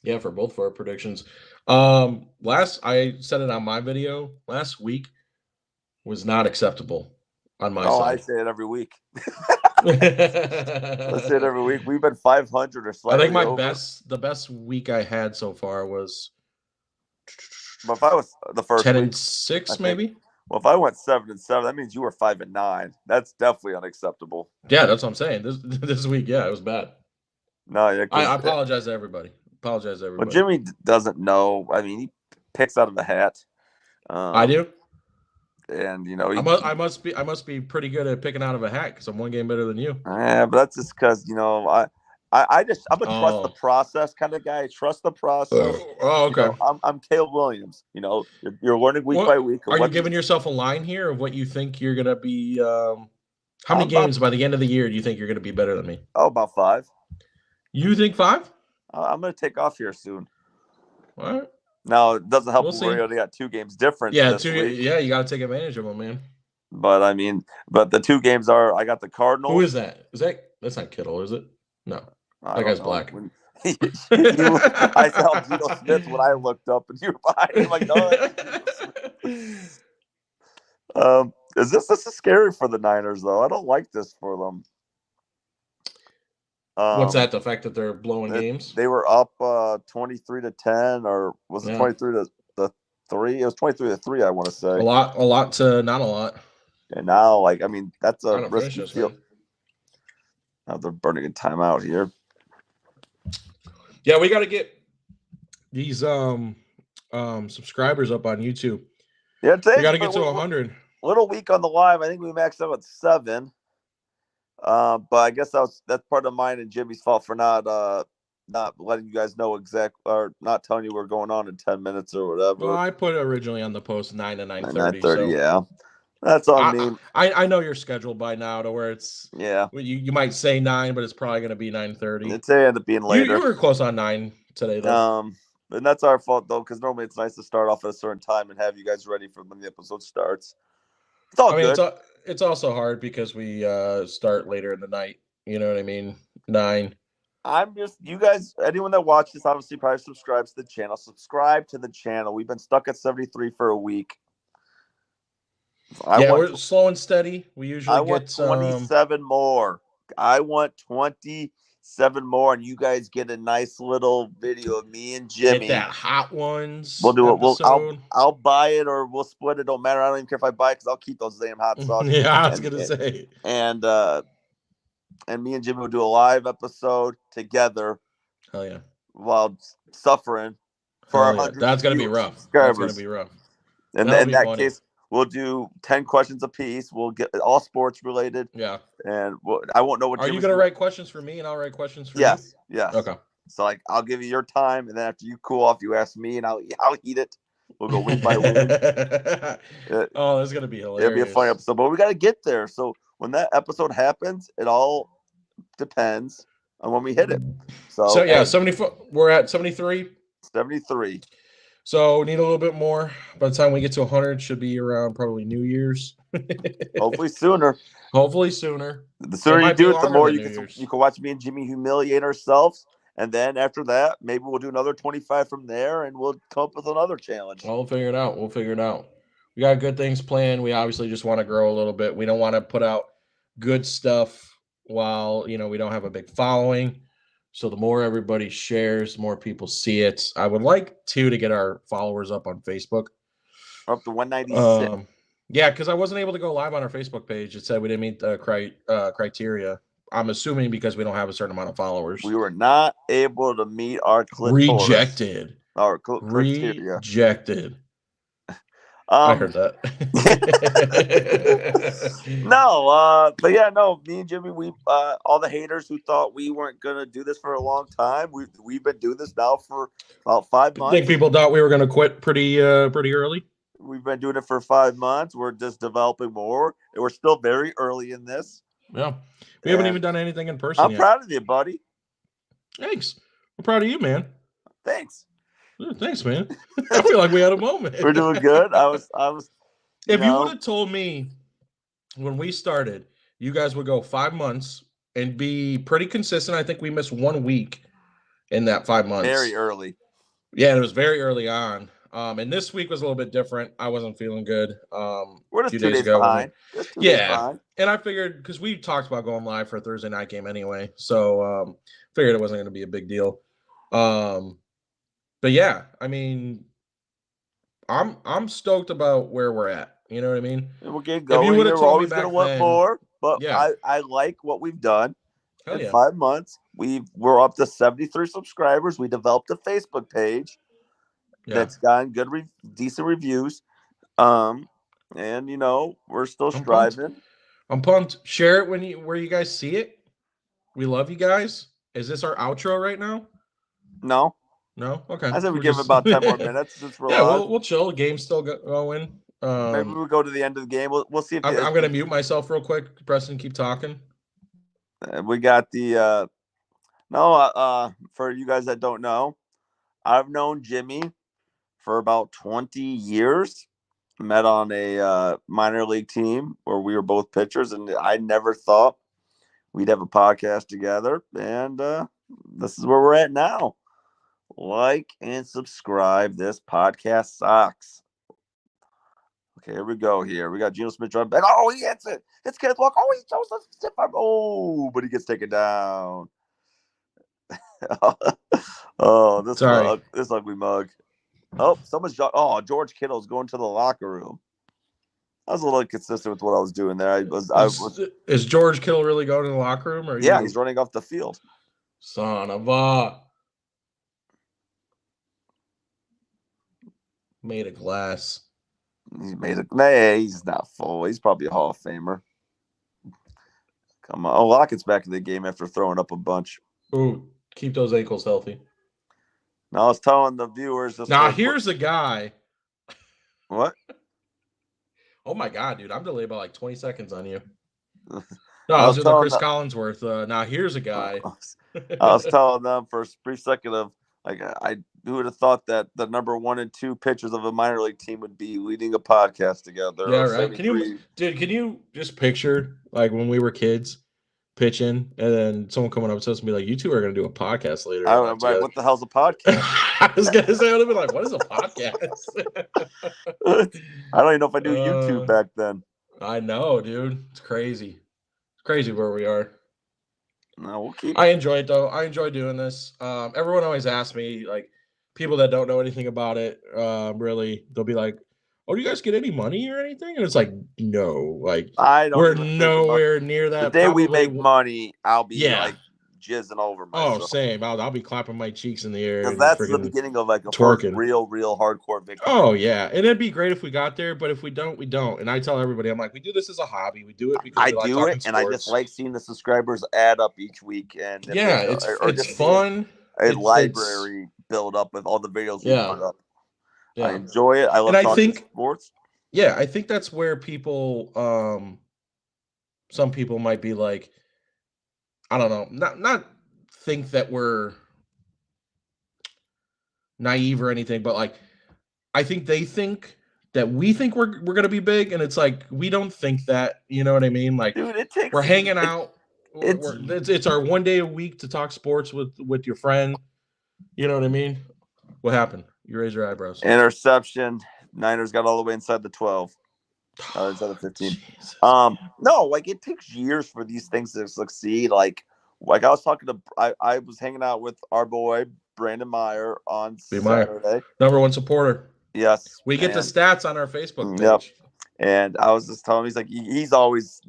Yeah, for both of our predictions. I said it on my video. Last week was not acceptable on my side. Oh, I say it every week. Let's say it every week. We've been 500 or slightly. I think the best week I had so far was. But if I was the first 10-6, maybe. Well, if I went 7-7, that means you were 5-9. That's definitely unacceptable. Yeah, that's what I'm saying. This week, yeah, it was bad. No, yeah. I apologize to everybody. Well, Jimmy doesn't know. I mean, he picks out of the hat. I do. And I must be pretty good at picking out of a hat because I'm one game better than you. Yeah, but that's just because I'm a trust the process kind of guy. Trust the process. Oh, okay. I'm Caleb Williams. You're learning week by week. Are you giving yourself a line here of what you think you're gonna be? How many games by the end of the year do you think you're gonna be better than me? Oh, about 5. You think 5? I'm gonna take off here soon. All right. Now it doesn't help. We already got 2 games different. Yeah, 2. Week. Yeah, you got to take advantage of them, man. But the 2 games are. I got the Cardinals. Who is that? That's not Kittle, is it? No, that guy's black. I saw Geno Smith when I looked up, and you were behind him. Like, no. This is scary for the Niners, though. I don't like this for them. What's that? The fact that they're blowing games? They were up 23-10, or was it 23-3? It was 23-3. I want to say a lot to not a lot. And now, that's a risky field. Now they're burning a timeout here. Yeah, we got to get these subscribers up on YouTube. Yeah, we got to get to 100. Little weak on the live. I think we maxed out at 7. But I guess that's part of mine and Jimmy's fault for not not letting you guys know or not telling you we're going on in 10 minutes or whatever. Well, I put originally on the post 9 to 9:30. 9:30, So yeah. That's on me. I know you're scheduled by now to where it's Yeah. You might say 9, but it's probably going to be 9:30. It's end up being later. You were close on 9 today, though. And that's our fault though, because normally it's nice to start off at a certain time and have you guys ready for when the episode starts. It's all good. It's also hard because we start later in the night. You know what I mean? 9. I'm just, you guys, anyone that watches, obviously probably subscribes to the channel. Subscribe to the channel. We've been stuck at 73 for a week. We're slow and steady. We usually want 27 more. I want 27 more, and you guys get a nice little video of me and Jimmy. Get that Hot Ones. We'll do it. I'll buy it or we'll split it. Don't matter. I don't even care if I buy it because I'll keep those damn hot sauce. Yeah, I was gonna say. And me and Jimmy will do a live episode together. Hell yeah! While suffering for our 100 That's gonna be rough. That's gonna be rough. And in that case, we'll do 10 questions apiece. We'll get all sports related. Yeah. And I won't know what. Are you gonna write questions for me and I'll write questions for you? Yes. Okay. So I'll give you your time, and then after you cool off, you ask me, and I'll eat it. We'll go wing by wing. Oh, that's gonna be hilarious. It'll be a fun episode, but we got to get there. So when that episode happens, it all depends on when we hit it. So yeah, 74. We're at 73. 73. So we need a little bit more. By the time we get to 100, should be around probably New Year's. Hopefully sooner. The sooner you do it, the more you can watch me and Jimmy humiliate ourselves. And then after that, maybe we'll do another 25 from there, and we'll come up with another challenge. We'll figure it out. We got good things planned. We obviously just want to grow a little bit. We don't want to put out good stuff while, we don't have a big following. So the more everybody shares, the more people see it. I would like to get our followers up on Facebook. Up to 196. Yeah, because I wasn't able to go live on our Facebook page. It said we didn't meet the criteria. I'm assuming because we don't have a certain amount of followers. We were not able to meet our rejected. Our criteria. Rejected. I heard that. But yeah, no. Me and Jimmy, we all the haters who thought we weren't gonna do this for a long time. We've been doing this now for about 5 months. I think people thought we were gonna quit pretty early. We've been doing it for 5 months. We're just developing more, and we're still very early in this. Yeah, we haven't even done anything in person. I'm proud of you, buddy. Thanks. I'm proud of you, man. Thanks. Thanks, man. I feel like we had a moment. We're doing good. I was. If you would have told me when we started, you guys would go 5 months and be pretty consistent. I think we missed 1 week in that 5 months. Very early. Yeah, it was very early on. And this week was a little bit different. I wasn't feeling good. We're just 2 days behind. And I figured because we talked about going live for a Thursday night game anyway, so figured it wasn't going to be a big deal. But yeah, I mean, I'm stoked about where we're at. You know what I mean? We'll get going. We're always going to want more, but yeah. I like what we've done in 5 months. We're up to 73 subscribers. We developed a Facebook page that's gotten good, decent reviews. And we're still striving. I'm pumped. Share it where you guys see it. We love you guys. Is this our outro right now? No. Okay. I said we give about 10 more minutes. We'll chill. The game's still going. Maybe we'll go to the end of the game. We'll see if I'm going to mute myself real quick. Preston, keep talking. We got the for you guys that don't know, I've known Jimmy for about 20 years. Met on a minor league team where we were both pitchers, and I never thought we'd have a podcast together. And this is where we're at now. Like and subscribe. This podcast sucks. Okay, here we go. We got Geno Smith driving back. Oh, he hits it. It's Kenneth Walker. Oh, he chose the stiff arm. Oh, but he gets taken down. This ugly mug. Oh, George Kittle's going to the locker room. I was a little inconsistent with what I was doing there. Is George Kittle really going to the locker room? Or he's running off the field. Son of a. Made of glass. He's not full. He's probably a Hall of Famer. Come on. Oh, Lockett's back in the game after throwing up a bunch. Ooh, Keep those ankles healthy. Now I was telling the viewers this. Now here's a guy. What? Oh my God, dude! I'm delayed by like 20 seconds on you. No, I I was was doing the Chris telling Collinsworth. Now here's a guy. I was telling them for a brief second of like who would have thought that the number 1 and 2 pitchers of a minor league team would be leading a podcast together. Yeah, right. Can you just picture like when we were kids pitching, and then someone coming up to us and be like, "You two are going to do a podcast later." I'm like, what the hell's a podcast? I was going to say, I would have been like, "What is a podcast?" I don't even know if I knew YouTube back then. I know, dude. It's crazy. It's crazy where we are. No, we'll keep. I enjoy it though. I enjoy doing this. Everyone always asks me, like, people that don't know anything about it, really, they'll be like, "Oh, do you guys get any money or anything?" And it's like, no, like we're nowhere near that. The day we make money, I'll be like jizzing over myself. Oh, same. I'll be clapping my cheeks in the air. Because that's the beginning of like a twerking. real hardcore victory. Oh yeah, and it'd be great if we got there, but if we don't, we don't. And I tell everybody, I'm like, we do this as a hobby. We do it because I like talking sports. And I just like seeing the subscribers add up each week. And yeah, it's fun. Library build up with all the videos we put up. Yeah. I enjoy it. I love talking sports. Yeah, I think that's where people, some people might be like, I don't know, not think that we're naive or anything, but like, I think they think that we think we're gonna be big, and it's like we don't think that. You know what I mean? Like, dude, we're hanging out. It's our one day a week to talk sports with your friend. You know what I mean? What happened? You raise your eyebrows. Interception. Niners got all the way inside the 12. Inside the 15. No, like it takes years for these things to succeed. Like I was talking to, I was hanging out with our boy Brandon Meyer on Saturday. Number 1 supporter. Yes, we get the stats on our Facebook page. Yep. And I was just telling him, he's like, he's always,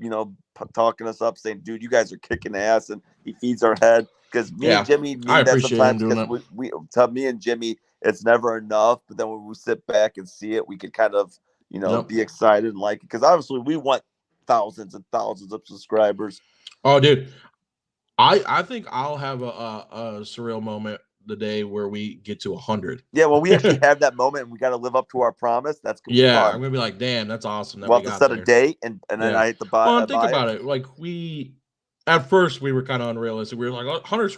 talking us up, saying, "Dude, you guys are kicking ass," and he feeds our head because me and Jimmy need that sometimes. Because we tell me and Jimmy, it's never enough. But then when we sit back and see it, we can kind of, be excited and like it. Because obviously, we want thousands and thousands of subscribers. Oh, dude, I think I'll have a surreal moment the day where we get to 100. Yeah, well, we actually have that moment, and we got to live up to our promise. That's gonna be fun. I'm gonna be like, damn, that's awesome. We'll have to set a date, and then I hit the buy. Well, think about it. Like at first we were kind of unrealistic. We were like 100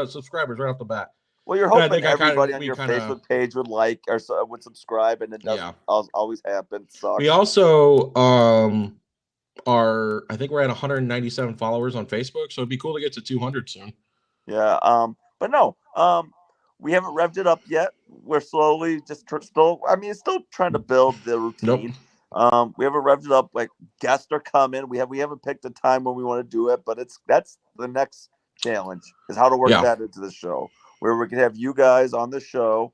subscribers right off the bat. Well, you're hoping everybody on your Facebook page would like or would subscribe, and it doesn't always happen. Sucks. We also I think we're at 197 followers on Facebook, so it'd be cool to get to 200 soon. Yeah. But no, we haven't revved it up yet. We're slowly it's still trying to build the routine. Nope. We haven't revved it up. Like guests are coming. We haven't picked a time when we want to do it, but that's the next challenge is how to work that into the show, where we can have you guys on the show.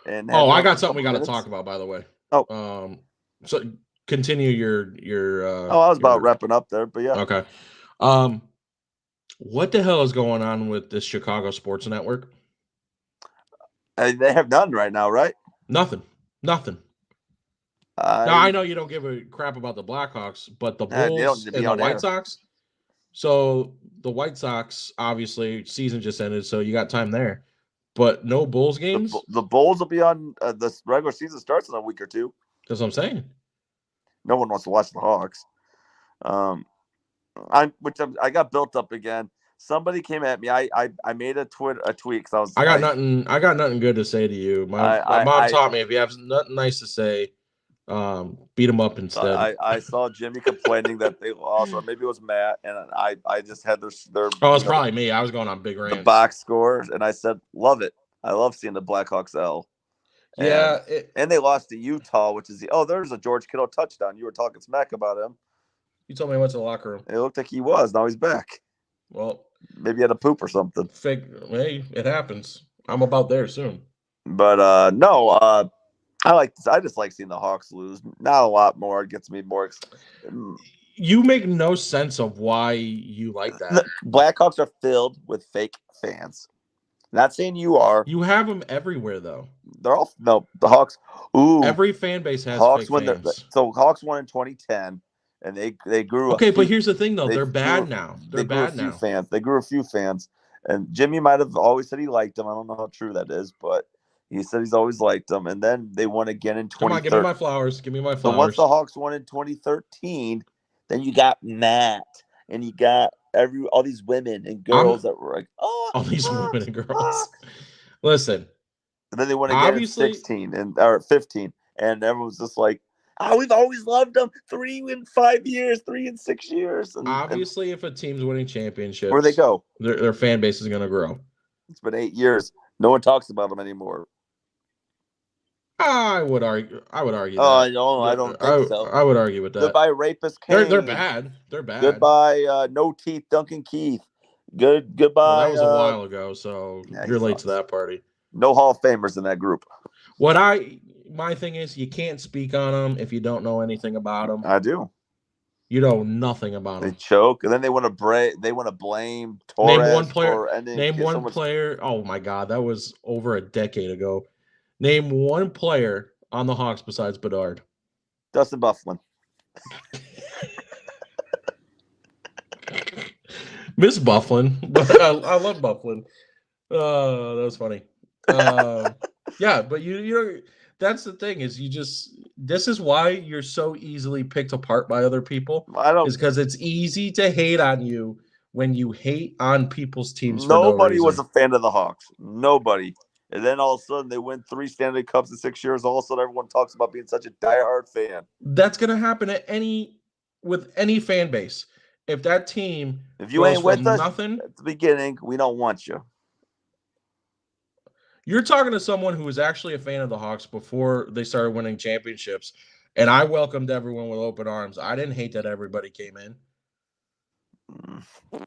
And I got something we got to talk about, by the way. So continue your. I was about wrapping up there, but yeah. Okay. What the hell is going on with this Chicago sports network? They have none right now, right? Nothing. Now, I know you don't give a crap about the Blackhawks, but the Bulls and the White Sox. So the White Sox, obviously, season just ended, so you got time there. But no Bulls games? The Bulls will be on the regular season starts in a week or two. That's what I'm saying. No one wants to watch the Hawks. I got built up again. Somebody came at me. I made a tweet because I got nothing good to say to you. My mom taught me if you have nothing nice to say, beat them up instead. I saw Jimmy complaining that they lost, or maybe it was Matt, and I just had their. Oh, it's probably me. I was going on big rants. The box score, and I said, "Love it. I love seeing the Blackhawks L." And they lost to Utah, which is there's a George Kittle touchdown. You were talking smack about him. You told me I went to the locker room. It looked like he was. Now he's back. Well, maybe he had a poop or something. Hey, it happens. I'm about there soon. But no, I just like seeing the Hawks lose. Not a lot more. It gets me more excited. You make no sense of why you like that. The Blackhawks are filled with fake fans. Not saying you are. You have them everywhere, though. The Hawks. Ooh, every fan base has Hawks fake fans. So Hawks won in 2010, and they grew. Okay, but here's the thing, though. They're bad now. They're bad now. They grew a few fans, And Jimmy might have always said he liked him. I don't know how true that is, but he said he's always liked him. And then they won again in 2013. Come on, give me my flowers. Give me my So flowers. once the Hawks won in 2013, then you got Matt and you got all these women and girls that were like, oh, all these women and girls. Listen. And then they won again in 16 or 15. And everyone was just like, oh, we've always loved them. 3 in 5 years, 3 in 6 years. And obviously, if a team's winning championships, where they go, their fan base is going to grow. It's been 8 years. No one talks about them anymore. I would argue. That. Oh, no, I don't think so. I would argue with that. Goodbye, Rapist Kane. They're bad. They're bad. Goodbye, No Teeth Duncan Keith. Goodbye. Well, that was a while ago, so you're late to that party. No Hall of Famers in that group. My thing is, you can't speak on them if you don't know anything about them. I do. You know nothing about them. They choke, and then they want to blame Torres. Name one player. Name one player. Oh my God, that was over a decade ago. Name one player on the Hawks besides Bedard. Dustin Byfuglien. Miss Byfuglien, but I love Byfuglien. That was funny. Yeah, but you that's the thing is this is why you're so easily picked apart by other people. Is because it's easy to hate on you when you hate on people's teams. Nobody was a fan of the Hawks. Nobody. And then all of a sudden they win 3 Stanley Cups in 6 years. All of a sudden everyone talks about being such a diehard fan. That's gonna happen with any fan base. If that team, if you ain't with us at the beginning, we don't want you. You're talking to someone who was actually a fan of the Hawks before they started winning championships, and I welcomed everyone with open arms. I didn't hate that everybody came in.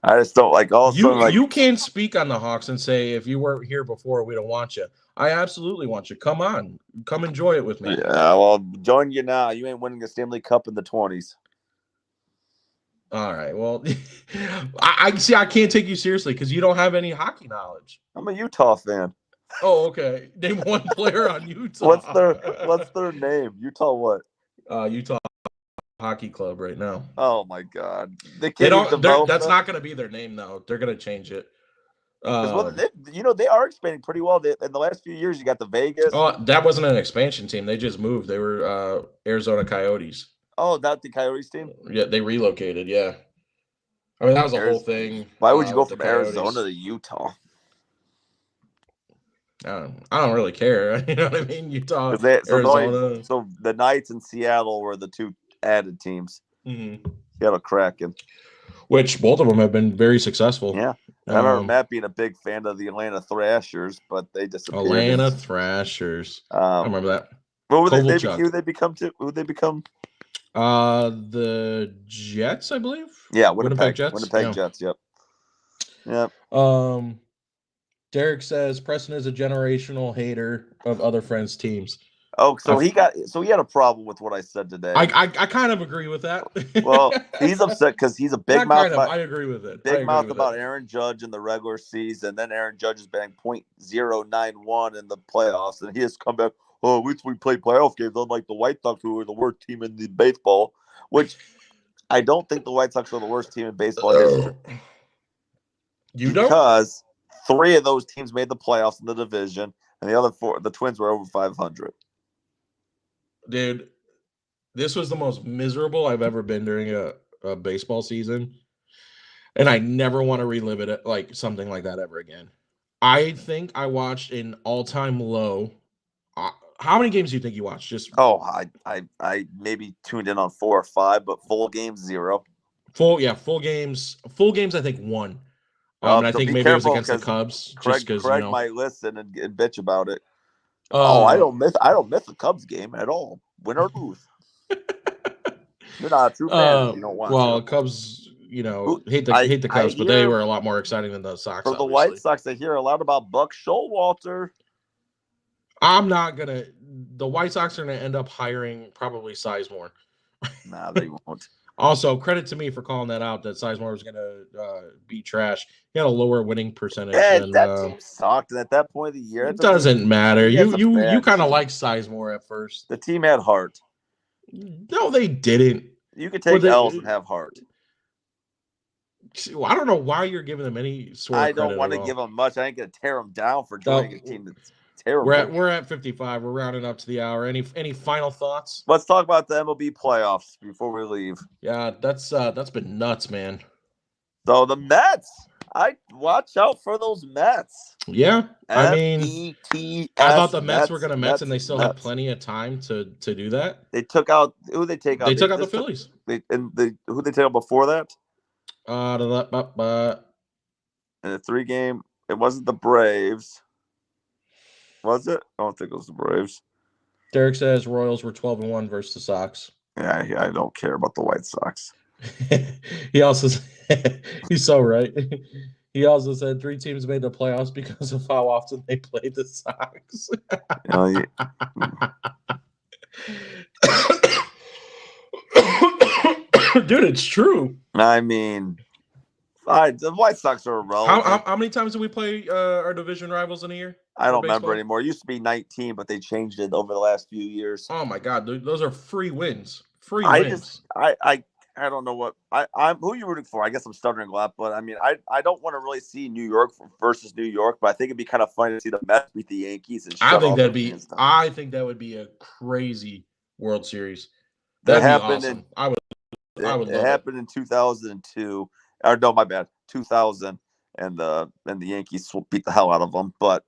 I just don't like all. You can't speak on the Hawks and say if you weren't here before, we don't want you. I absolutely want you. Come on, come enjoy it with me. Yeah, well, join you now. You ain't winning a Stanley Cup in the 20s. All right. Well, I see. I can't take you seriously because you don't have any hockey knowledge. I'm a Utah fan. Oh, okay. Name one player on Utah. What's their name? Utah what? Utah Hockey Club right now. Oh my God. That's not going to be their name though. They're going to change it. They are expanding pretty well. In the last few years, you got the Vegas. Oh, that wasn't an expansion team. They just moved. They were Arizona Coyotes. Oh, that's the Coyotes team? Yeah, they relocated. Yeah. I mean, that was a whole thing. Why would you go from Arizona to Utah? I don't really care. You know what I mean? Utah, Arizona. So the Knights and Seattle were the 2 added teams. Mm-hmm. Seattle Kraken. Which both of them have been very successful. Yeah. I remember Matt being a big fan of the Atlanta Thrashers, but they disappeared. Atlanta Thrashers. I remember that. What would they become? Who they become? The Jets, I believe. Yeah, Winnipeg Jets. Winnipeg Jets. Yep. Yep. Derek says Preston is a generational hater of other friends' teams. Oh, so he had a problem with what I said today. I kind of agree with that. Well, he's upset because he's a big mouth. I agree with it. Big mouth about Aaron Judge in the regular season. Then Aaron Judge is batting .091 in the playoffs, and he has come back. Oh, at least we play playoff games, unlike the White Sox, who are the worst team in the baseball. Which I don't think the White Sox are the worst team in baseball history. You don't? Because 3 of those teams made the playoffs in the division, and the other 4, the Twins, were over 500. Dude, this was the most miserable I've ever been during a baseball season, and I never want to relive it like something like that ever again. I think I watched an all-time low. How many games do you think you watched? I maybe tuned in on 4 or 5, but full games 0. Full games. Full games, I think 1. I think maybe it was against the Cubs. Craig might listen and bitch about it. I don't miss a Cubs game at all, win or lose. You're not a true fan. You don't want. Well, Cubs, hate the Cubs, but they were a lot more exciting than the Sox. For the White Sox, I hear a lot about Buck Showalter. I'm not gonna. The White Sox are gonna end up hiring probably Sizemore. Nah, they won't. Also, credit to me for calling that out. That Sizemore was gonna be trash. He had a lower winning percentage. That team sucked. And at that point of the year, it doesn't matter. You kind of like Sizemore at first. The team had heart. No, they didn't. You could take L's and have heart. I don't know why you're giving them any sort of I don't credit want at to all. give them much. I ain't gonna tear them down for joining a team that's terrible. We're at 55. We're rounding up to the hour. Any final thoughts? Let's talk about the MLB playoffs before we leave. Yeah, that's been nuts, man. So the Mets, I watch out for those Mets. Yeah, I mean, METS. I thought the Mets were going to Mets, and they still had plenty of time to do that. They took out who they take out. They took out the Phillies. Who they take out before that? In a 3-game, it wasn't the Braves. Was it? I don't think it was the Braves. Derek says Royals were 12-1 versus the Sox. Yeah, I don't care about the White Sox. He also he's so right. He also said 3 teams made the playoffs because of how often they played the Sox. Dude, it's true. I mean, the White Sox are irrelevant. How many times did we play our division rivals in a year? I don't remember anymore. It used to be 19, but they changed it over the last few years. Oh my God, those are free wins. I don't know what I'm. Who are you rooting for? I guess I'm stuttering a lot, but I mean, I don't want to really see New York versus New York, but I think it'd be kind of funny to see the Mets beat the Yankees. And I think that would be a crazy World Series. That'd be awesome. It happened in 2002. Or no, my bad, 2000, and the Yankees beat the hell out of them. But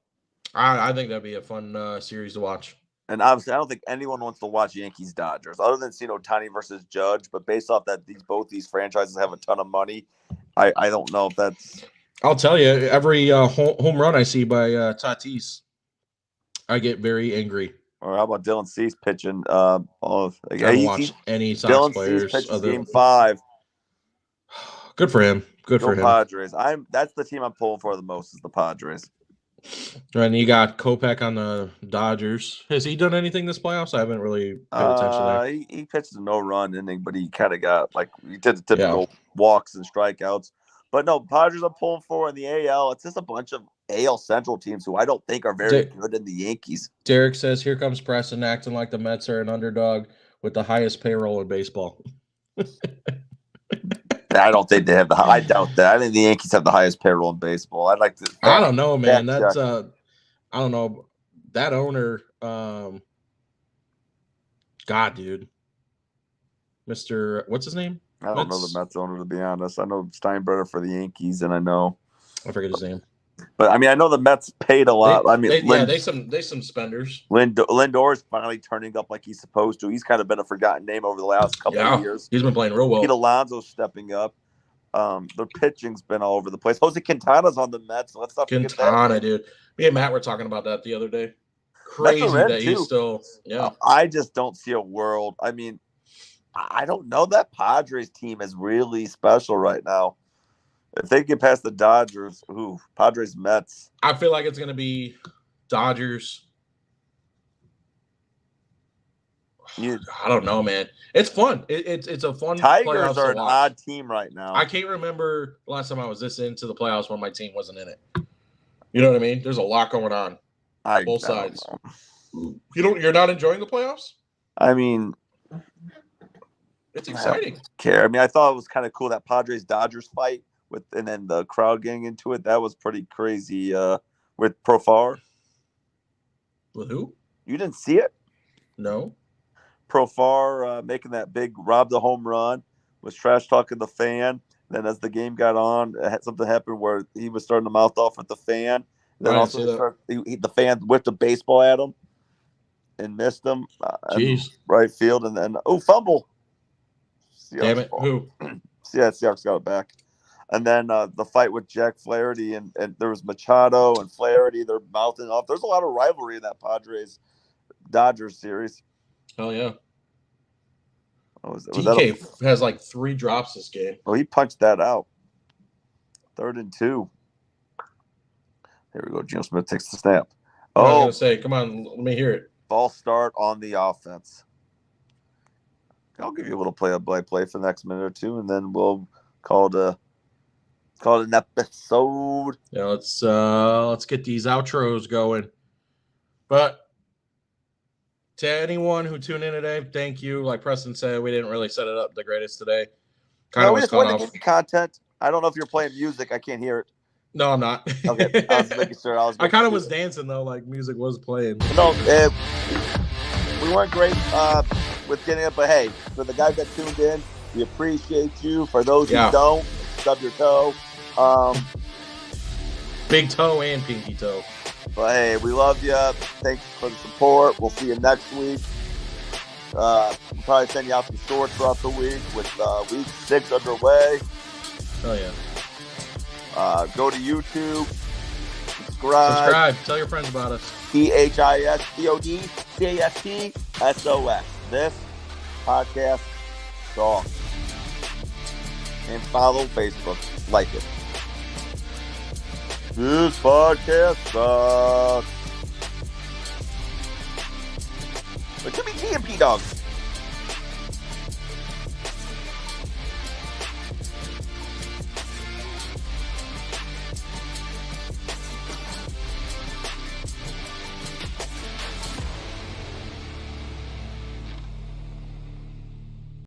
I think that'd be a fun series to watch. And obviously, I don't think anyone wants to watch Yankees Dodgers other than seeing Ohtani versus Judge. But based off that, both these franchises have a ton of money. I don't know if that's. I'll tell you, every home run I see by Tatis, I get very angry. Or how about Dylan Cease pitching? I don't watch any Sox Dylan players. Cease pitches Game 5. Good for him. Good for him. Padres. That's the team I'm pulling for the most is the Padres. And you got Kopech on the Dodgers. Has he done anything this playoffs? I haven't really paid attention there. He pitched a no-run inning, but he kind of got he did the typical walks and strikeouts. But no, Padres I'm pulling for in the AL. It's just a bunch of AL Central teams who I don't think are very good in the Yankees. Derek says, "Here comes Preston acting like the Mets are an underdog with the highest payroll in baseball." I don't think they have I doubt that. I think the Yankees have the highest payroll in baseball. I'd like to. I don't know, man. That's I don't know. That owner, God, dude, Mr. What's his name? I don't know the Mets owner, to be honest. I know Steinbrenner for the Yankees, and I forget his name. But I mean, I know the Mets paid a lot. They some spenders. Lindor is finally turning up like he's supposed to. He's kind of been a forgotten name over the last couple of years. He's been playing real well. Pete Alonso's stepping up. Their pitching's been all over the place. Jose Quintana's on the Mets. Let's not forget that. Dude. Me and Matt were talking about that the other day. Crazy that he's still. Yeah. I just don't see a world. I mean, I don't know. That Padres team is really special right now. If they get past the Dodgers, Padres, Mets. I feel like it's going to be Dodgers. I don't know, man. It's fun. It's a fun. Tigers are an odd team right now. I can't remember the last time I was this into the playoffs when my team wasn't in it. You know what I mean? There's a lot going on. Both sides. You're not enjoying the playoffs? I mean, it's exciting. I mean, I thought it was kind of cool that Padres Dodgers fight. And then the crowd getting into it, that was pretty crazy. With Profar. With who? You didn't see it? No. Profar making that big rob the home run, was trash talking the fan. Then as the game got on, something happened where he was starting to mouth off at the fan. Then the fan whipped a baseball at him and missed him. Right field, and then fumble. Seahawks damn it! Who? Yeah, Seahawks got it back. And then the fight with Jack Flaherty and there was Machado and Flaherty. They're mouthing off. There's a lot of rivalry in that Padres Dodgers series. Hell yeah. DK has like 3 drops this game. Well, he punched that out. 3rd and 2. There we go. Geno Smith takes the snap. I was going to say, come on, let me hear it. False start on the offense. I'll give you a little play-by-play for the next minute or two, and then we'll call it an episode. Yeah, let's get these outros going. But to anyone who tuned in today, thank you. Like Preston said, we didn't really set it up the greatest today. We just wanted to give you content. I don't know if you're playing music. I can't hear it. No, I'm not. Okay, I was making sure. I kind of was dancing though, like music was playing. No, we weren't great with getting it, but hey, for the guys that tuned in, we appreciate you. For those who don't, stub your toe. Big toe and pinky toe. But hey, we love you. Thanks for the support. We'll see you next week. We'll probably send you out some shorts throughout the week with week 6 underway. Oh yeah. Go to YouTube. Subscribe. Tell your friends about us. THISPODCASTSOS. This podcast song. And follow Facebook. Like it. This podcast sucks. It could be G and P-Dawg.